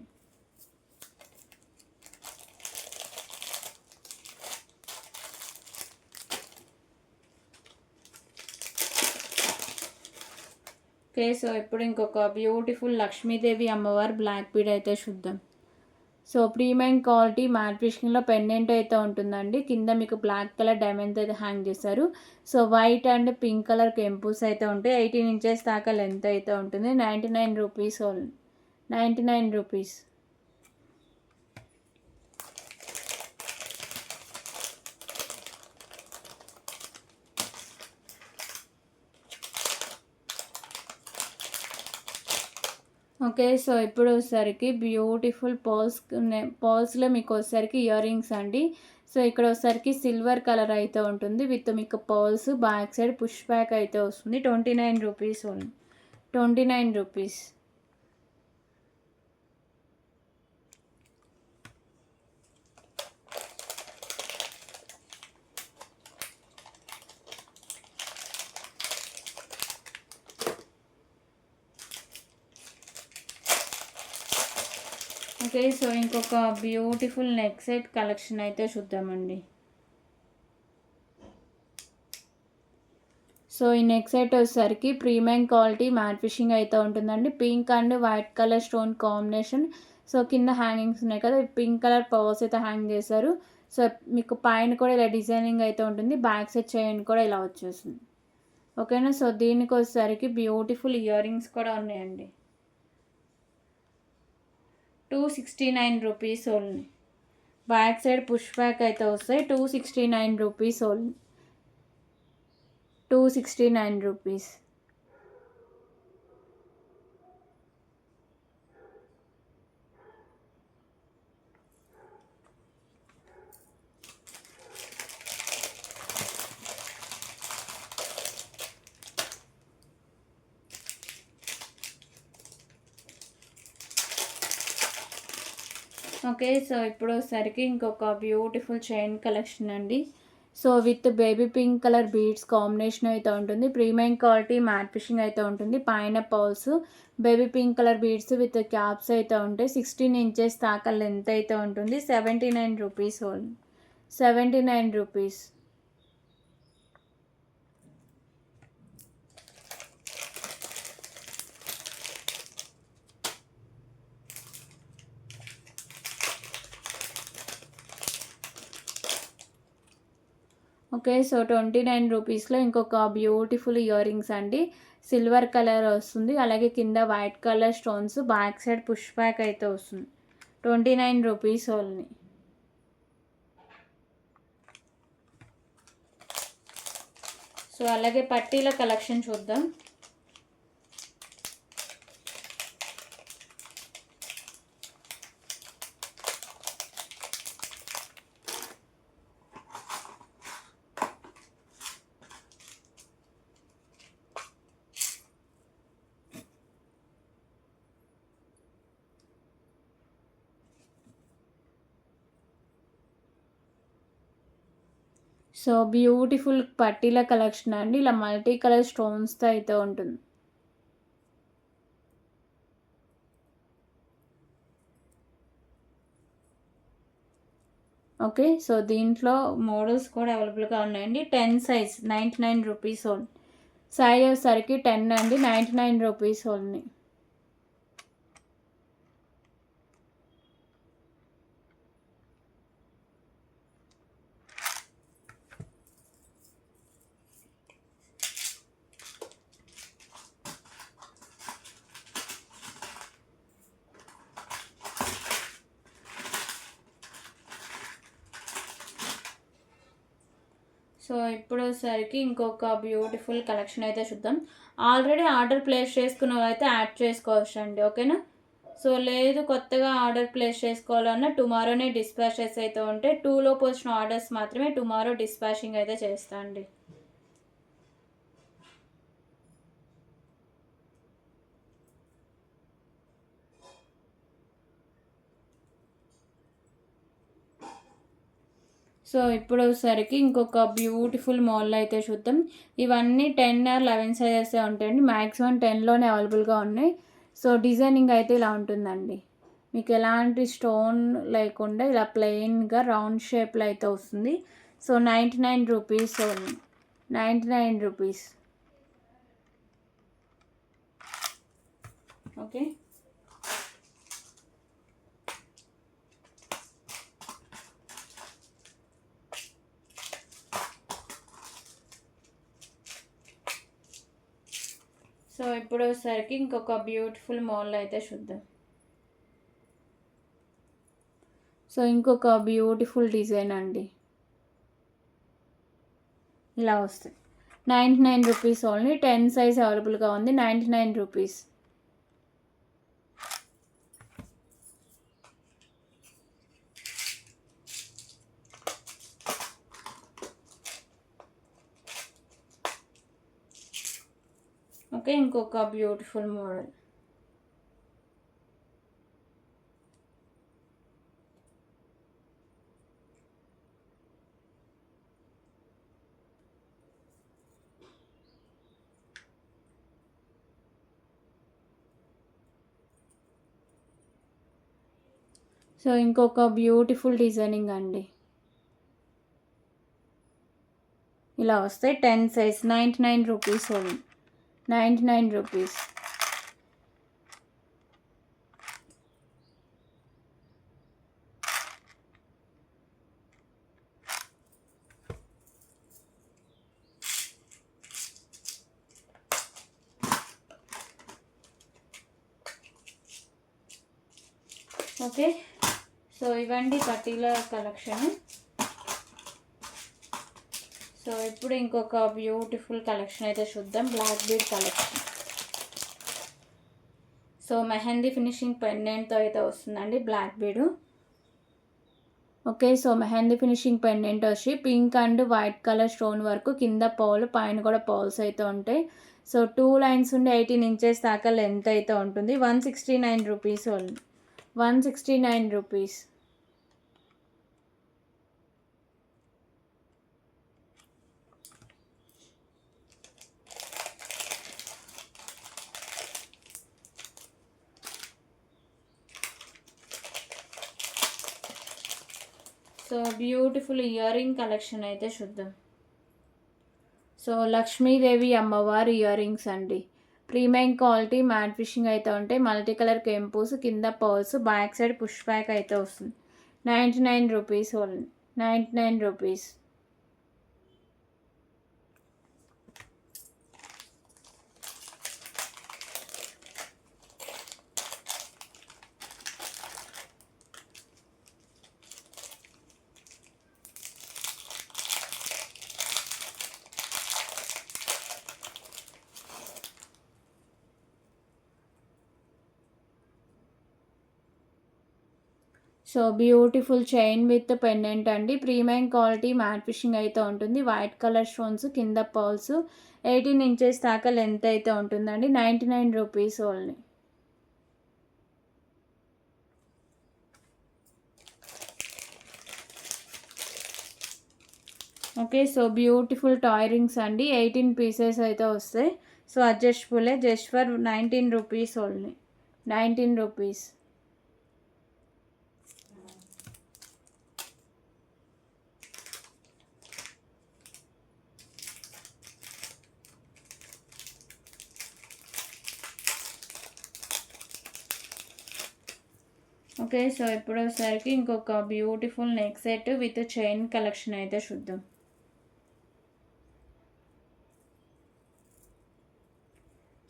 ఓకే, సో ఇప్పుడు ఇంకొక బ్యూటిఫుల్ లక్ష్మీదేవి అమ్మవారు బ్లాక్ బీడ్ అయితే చూద్దాం. సో ప్రీమియం క్వాలిటీ మ్యాట్ ఫిషింగ్లో పెండెంట్ అయితే ఉంటుందండి. కింద మీకు బ్లాక్ కలర్ డైమండ్స్ అయితే హ్యాంగ్ చేశారు. So white and pink colour కెంపుస్ అయితే ఉంటాయి. 18 ఇంచెస్ దాకా లెంత్ అయితే ఉంటుంది. 99 rupees only. 99 rupees. Okay, so ఇప్పుడు వచ్చేసరికి బ్యూటిఫుల్ పర్ల్స్లో మీకు వచ్చేసరికి ఇయర్ రింగ్స్ అండి. సో ఇక్కడ వచ్చేసరికి సిల్వర్ కలర్ అయితే ఉంటుంది విత్ మీకు pearls, back side push back అయితే వస్తుంది. 29 rupees only, 29 rupees. Okay, so ఇంకొక బ్యూటిఫుల్ నెక్ సెట్ కలెక్షన్ అయితే చూద్దామండి. సో ఈ నెక్ సెట్ వచ్చేసరికి ప్రీమియం క్వాలిటీ మ్యాట్ ఫిషింగ్ అయితే ఉంటుందండి. Pink and white colour stone combination. So కింద హ్యాంగింగ్స్ ఉన్నాయి కదా, పింక్ కలర్ పవర్స్ అయితే హ్యాంగ్ చేశారు. సో మీకు పైన కూడా ఇలా డిజైనింగ్ అయితే ఉంటుంది. బ్యాక్ సైడ్ చైన్ కూడా ఇలా వచ్చేస్తుంది. ఓకేనా. సో దీనికి వచ్చేసరికి బ్యూటిఫుల్ ఇయర్ రింగ్స్ కూడా ఉన్నాయండి. 269 rupees only. Back side push back అయితే వస్తాయి. 269 rupees only, 269 rupees. Okay, so ఇప్పుడు వచ్చేసరికి ఇంకొక బ్యూటిఫుల్ చైన్ కలెక్షన్ అండి. So with baby pink colour beads combination అయితే ఉంటుంది. ప్రీమియం క్వాలిటీ మ్యాట్ ఫిషింగ్ అయితే ఉంటుంది. పైన pearls, baby pink colour beads with caps అయితే ఉంటాయి. 16 ఇంచెస్ దాకా లెంత్ అయితే ఉంటుంది. 79 rupees only, 79 rupees. Okay, so 29 రూపీస్లో ఇంకొక బ్యూటిఫుల్ ఇయర్ రింగ్స్ అండి. సిల్వర్ కలర్ వస్తుంది, అలాగే కింద white colour stones, back side push back అయితే వస్తుంది. 29 రూపీస్ ఓన్లీ. సో అలాగే పట్టీల కలెక్షన్ చూద్దాం. సో బ్యూటిఫుల్ పట్టీల కలెక్షన్ అండి. ఇలా మల్టీ కలర్ స్టోన్స్తో అయితే ఉంటుంది. ఓకే, సో దీంట్లో మోడల్స్ కూడా అవైలబుల్గా ఉన్నాయండి. 10 సైజ్ 99 రూపీస్ ఓన్లీ. సైజ్ వచ్చేసరికి 10 అండి, 99 రూపీస్ ఓన్లీ. సో ఇప్పుడు వచ్చేసరికి ఇంకొక బ్యూటిఫుల్ కలెక్షన్ అయితే చూద్దాం. ఆల్రెడీ ఆర్డర్ ప్లేస్ చేసుకున్నవి అయితే యాడ్ చేసుకోవచ్చు అండి. ఓకేనా. సో లేదు కొత్తగా ఆర్డర్ ప్లేస్ చేసుకోవాలన్నా టుమారోనే డిస్పాచెస్ అయితే ఉంటాయి. 2లోపు వచ్చిన ఆర్డర్స్ మాత్రమే టుమారో డిస్పాచింగ్ అయితే చేస్తా అండి. సో ఇప్పుడు వచ్చేసరికి ఇంకొక బ్యూటిఫుల్ మోడల్ అయితే చూద్దాం. ఇవన్నీ 10 or 11 సైజెస్ ఉంటాయండి. మ్యాక్సిమం 10లోనే అవైలబుల్గా ఉన్నాయి. సో డిజైనింగ్ అయితే ఇలా ఉంటుందండి. మీకు ఎలాంటి స్టోన్ లేకుండా ఇలా ప్లెయిన్గా రౌండ్ షేప్లో అయితే వస్తుంది. So 99 rupees only, 99 rupees. Okay, so ఇప్పుడు వచ్చేసరికి ఇంకొక బ్యూటిఫుల్ మోడల్ అయితే చూద్దాం. సో ఇంకొక బ్యూటిఫుల్ డిజైన్ అండి. ఇలా వస్తాయి. 99 రూపీస్ ఓన్లీ. 10 సైజ్ అవైలబుల్గా ఉంది. 99 రూపీస్. ఓకే, ఇంకొక బ్యూటిఫుల్ మోడల్. సో ఇంకొక బ్యూటిఫుల్ డిజైనింగ్ అండి. ఇలా వస్తాయి 10 size, 99 rupees only, 99 rupees. Okay, so ఇవ్వండి పర్టికులర్ కలెక్షన్. సో ఇప్పుడు ఇంకొక బ్యూటిఫుల్ కలెక్షన్ అయితే చూద్దాం, black bead collection. So mehndi finishing పెండెంట్తో అయితే వస్తుందండి black bead. Okay, so mehndi finishing pendant వచ్చి pink and white colour stone వరకు, కింద పౌలు, పైన కూడా పౌల్స్ అయితే ఉంటాయి. సో 2 లైన్స్ ఉండి 18 ఇంచెస్ దాకా లెంత్ అయితే ఉంటుంది. 169 rupees only, 169 rupees. So beautiful ear ring collection అయితే చూద్దాం. సో లక్ష్మీదేవి అమ్మవారి ఇయర్ రింగ్స్ అండి. ప్రీమియం క్వాలిటీ మ్యాట్ ఫిషింగ్ అయితే ఉంటాయి. మల్టీ కలర్ కెంపూస్, కింద pearls, back side push back అయితే వస్తుంది. 99 rupees only, 99 rupees. So beautiful chain with pendant అండి. ప్రీమియం క్వాలిటీ మ్యాట్ ఫిషింగ్ అయితే ఉంటుంది. వైట్ కలర్ స్టోన్స్, కింద పర్ల్స్, 18 ఇంచెస్ దాకా లెంత్ అయితే ఉంటుందండి. 99 rupees only. Okay, so beautiful toe rings అండి. 18 పీసెస్ అయితే వస్తాయి. సో అడ్జస్టబులే, just for 19 rupees only, 19 rupees. Okay, so ఇప్పుడు వచ్చేసరికి ఇంకొక beautiful neck set with chain collection అయితే చూద్దాం.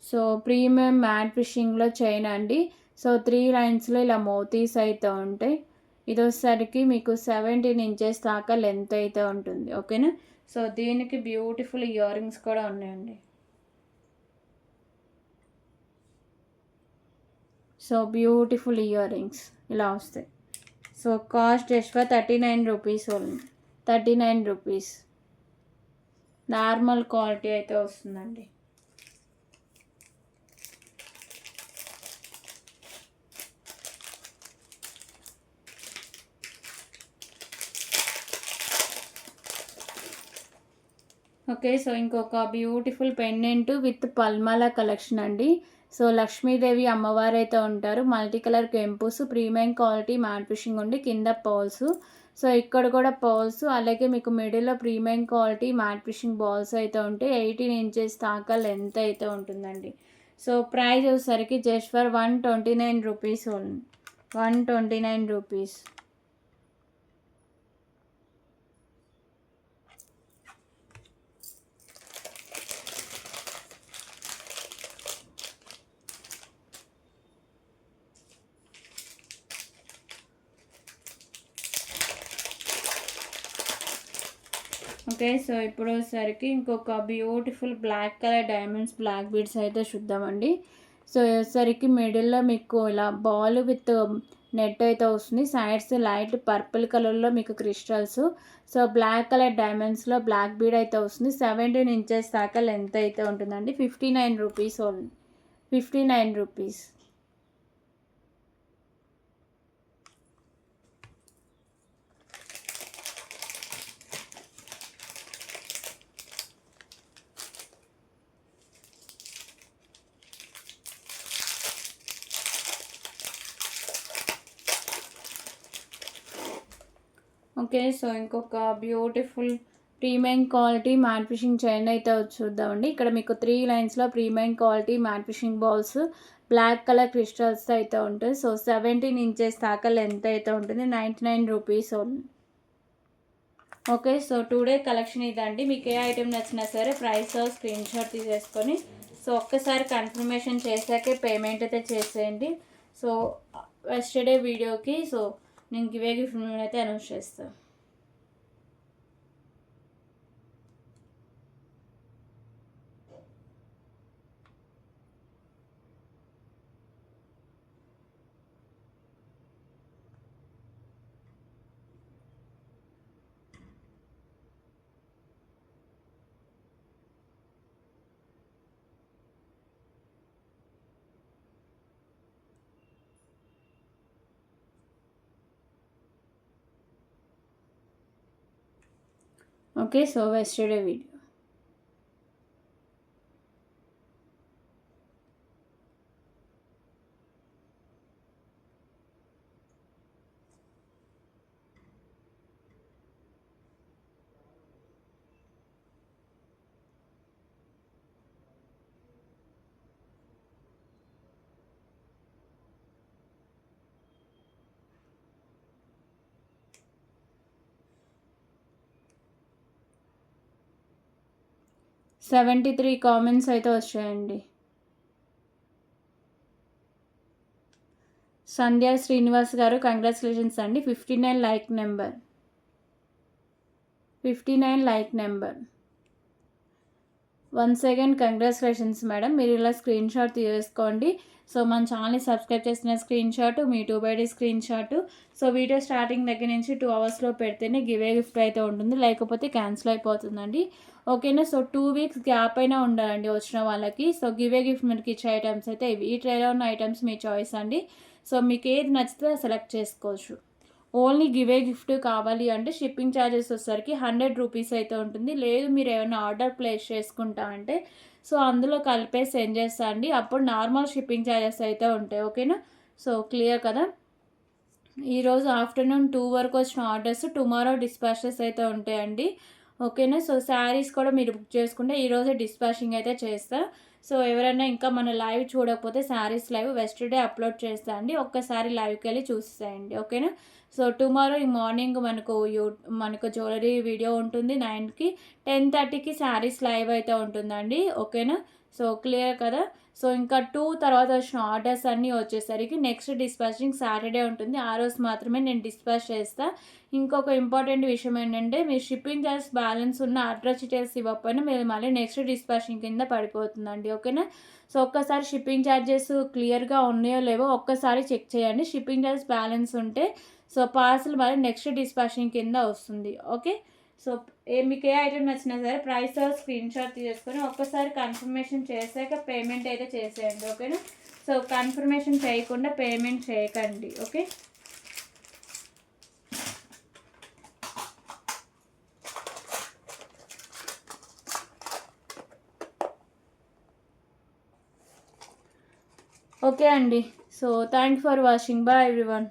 సో ప్రీమియం మ్యాట్ ఫిషింగ్లో చైన్ అండి. సో 3 లైన్స్లో ఇలా మోతీస్ అయితే ఉంటాయి. ఇది వచ్చేసరికి మీకు 17 ఇంచెస్ దాకా లెంత్ అయితే ఉంటుంది. ఓకేనా, సో దీనికి బ్యూటిఫుల్ ఇయర్ రింగ్స్ కూడా ఉన్నాయండి. సో బ్యూటిఫుల్ ఇయర్ రింగ్స్ ఇలా వస్తాయి. So cost just for 39 rupees only, 39 rupees. Normal quality అయితే వస్తుందండి. ఓకే, సో ఇంకొక బ్యూటిఫుల్ పెండెంట్ విత్ పల్మాల కలెక్షన్ అండి. సో లక్ష్మీదేవి అమ్మవారు అయితే ఉంటారు. మల్టీ కలర్ కెంపుస్, ప్రీమియం క్వాలిటీ మ్యాట్ ఫిషింగ్ ఉండి, కింద పర్ల్స్. సో ఇక్కడ కూడా పర్ల్స్, అలాగే మీకు మిడిల్లో premium quality matte finishing balls అయితే ఉంటాయి. 18 ఇంచెస్ దాకా లెంత్ అయితే ఉంటుందండి. సో ప్రైస్ వచ్చేసరికి just for 129 rupees only, 129 rupees. Okay, so ఇప్పుడు వచ్చేసరికి ఇంకొక beautiful black colour diamonds black beads అయితే చూద్దామండి. సో వచ్చేసరికి మిడిల్లో మీకు ఇలా బాల్ విత్ నెట్ అయితే వస్తుంది. సైడ్స్ లైట్ పర్పుల్ కలర్లో మీకు క్రిస్టల్స్. సో బ్లాక్ కలర్ డైమండ్స్లో బ్లాక్ బీడ్ అయితే వస్తుంది. 17 ఇంచెస్ దాకా లెంత్ అయితే ఉంటుందండి. 59 rupees only. 59 rupees. Okay, so ఇంకొక beautiful premium quality matte finishing chain అయితే చూద్దామండి. ఇక్కడ మీకు 3 లైన్స్లో premium quality matte finishing balls black colour crystals అయితే ఉంటుంది. సో 17 ఇంచెస్ దాకా లెంత్ అయితే ఉంటుంది. 99 rupees only. Okay, so today collection ఇదండి. మీకు ఏ ఐటెం నచ్చినా సరే ప్రైస్ స్క్రీన్ షాట్ తీసేసుకొని సో ఒక్కసారి కన్ఫర్మేషన్ చేశాకే పేమెంట్ అయితే చేసేయండి. సో ఎస్టర్డే వీడియోకి సో నేను గివే గిఫ్ట్ అయితే అనౌన్స్ చేస్తాను. Okay, so yesterday video. Seventy 73 comments అయితే వచ్చాయండి. సంధ్య శ్రీనివాస్ గారు కంగ్రాచులేషన్స్ అండి. 59 like number. 59 like number. Once again congratulations madam. మీరు ఇలా స్క్రీన్ షాట్ తీసుకోండి. సో మన ఛానల్ని సబ్స్క్రైబ్ చేసిన స్క్రీన్ షాట్, మీ 2x screen shot. So video starting దగ్గర నుంచి 2 అవర్స్లో పెడితేనే గివే గిఫ్ట్ అయితే ఉంటుంది, లేకపోతే క్యాన్సిల్ అయిపోతుందండి. ఓకేనా, సో 2 వీక్స్ గ్యాప్ అయినా ఉండాలండి వచ్చిన వాళ్ళకి. సో గివే గిఫ్ట్ మనకి ఇచ్చే ఐటమ్స్ అయితే ఇవి. ఈ ట్రేలో ఉన్న ఐటమ్స్ మీ చాయిస్ అండి. సో మీకు ఏది నచ్చితే సెలెక్ట్ చేసుకోవచ్చు. ఓన్లీ గివే గిఫ్ట్ కావాలి అంటే షిప్పింగ్ ఛార్జెస్ వచ్చేసరికి 100 రూపీస్ అయితే ఉంటుంది. లేదు మీరు ఏమైనా ఆర్డర్ ప్లేస్ చేసుకుంటా అంటే సో అందులో కలిపే సెండ్ చేస్తా అండి. అప్పుడు నార్మల్ షిప్పింగ్ ఛార్జెస్ అయితే ఉంటాయి. ఓకేనా, సో క్లియర్ కదా. ఈరోజు ఆఫ్టర్నూన్ 2 వరకు వచ్చిన ఆర్డర్స్ టుమారో డిస్పాచెస్ అయితే ఉంటాయండి. ఓకేనా, సో శారీస్ కూడా మీరు బుక్ చేసుకుంటే ఈరోజే డిస్పాచింగ్ అయితే చేస్తా. సో ఎవరైనా ఇంకా మన లైవ్ చూడకపోతే శారీస్ లైవ్ వెస్టర్డే అప్లోడ్ చేస్తా అండి. ఒక్కసారి లైవ్కి వెళ్ళి చూసేయండి. ఓకేనా, సో టుమారో ఈ మార్నింగ్ మనకు జ్యువెలరీ వీడియో ఉంటుంది 9కి. 10:30కి శారీస్ లైవ్ అయితే ఉంటుందండి. ఓకేనా, సో క్లియర్ కదా. సో ఇంకా 2 తర్వాత వచ్చిన ఆర్డర్స్ అన్నీ వచ్చేసరికి నెక్స్ట్ డిస్పాచింగ్ సాటర్డే ఉంటుంది. ఆ రోజు మాత్రమే నేను డిస్పాచ్ చేస్తాను. ఇంకొక ఇంపార్టెంట్ విషయం ఏంటంటే మీరు షిప్పింగ్ ఛార్జ్ బ్యాలెన్స్ ఉన్న అడ్రస్ డీటెయిల్స్ ఇవ్వకపోయినా మీరు మళ్ళీ నెక్స్ట్ డిస్పాచింగ్ కింద పడిపోతుందండి. ఓకేనా, సో ఒక్కసారి షిప్పింగ్ ఛార్జెస్ క్లియర్గా ఉన్నాయో లేవో ఒక్కసారి చెక్ చేయండి. షిప్పింగ్ ఛార్జ్ బ్యాలెన్స్ ఉంటే సో పార్సల్ మళ్ళీ నెక్స్ట్ డిస్పాచింగ్ కింద వస్తుంది. ఓకే, సో మీకు ఏ ఐటెం నచ్చినా సరే ప్రైస్ స్క్రీన్ షాట్ తీసుకొని ఒక్కసారి కన్ఫర్మేషన్ చేశాక పేమెంట్ అయితే చేసేయండి. ఓకేనా, సో కన్ఫర్మేషన్ చేయకుండా పేమెంట్ చేయకండి. ఓకే, ఓకే అండి. So thank for watching. Bye everyone.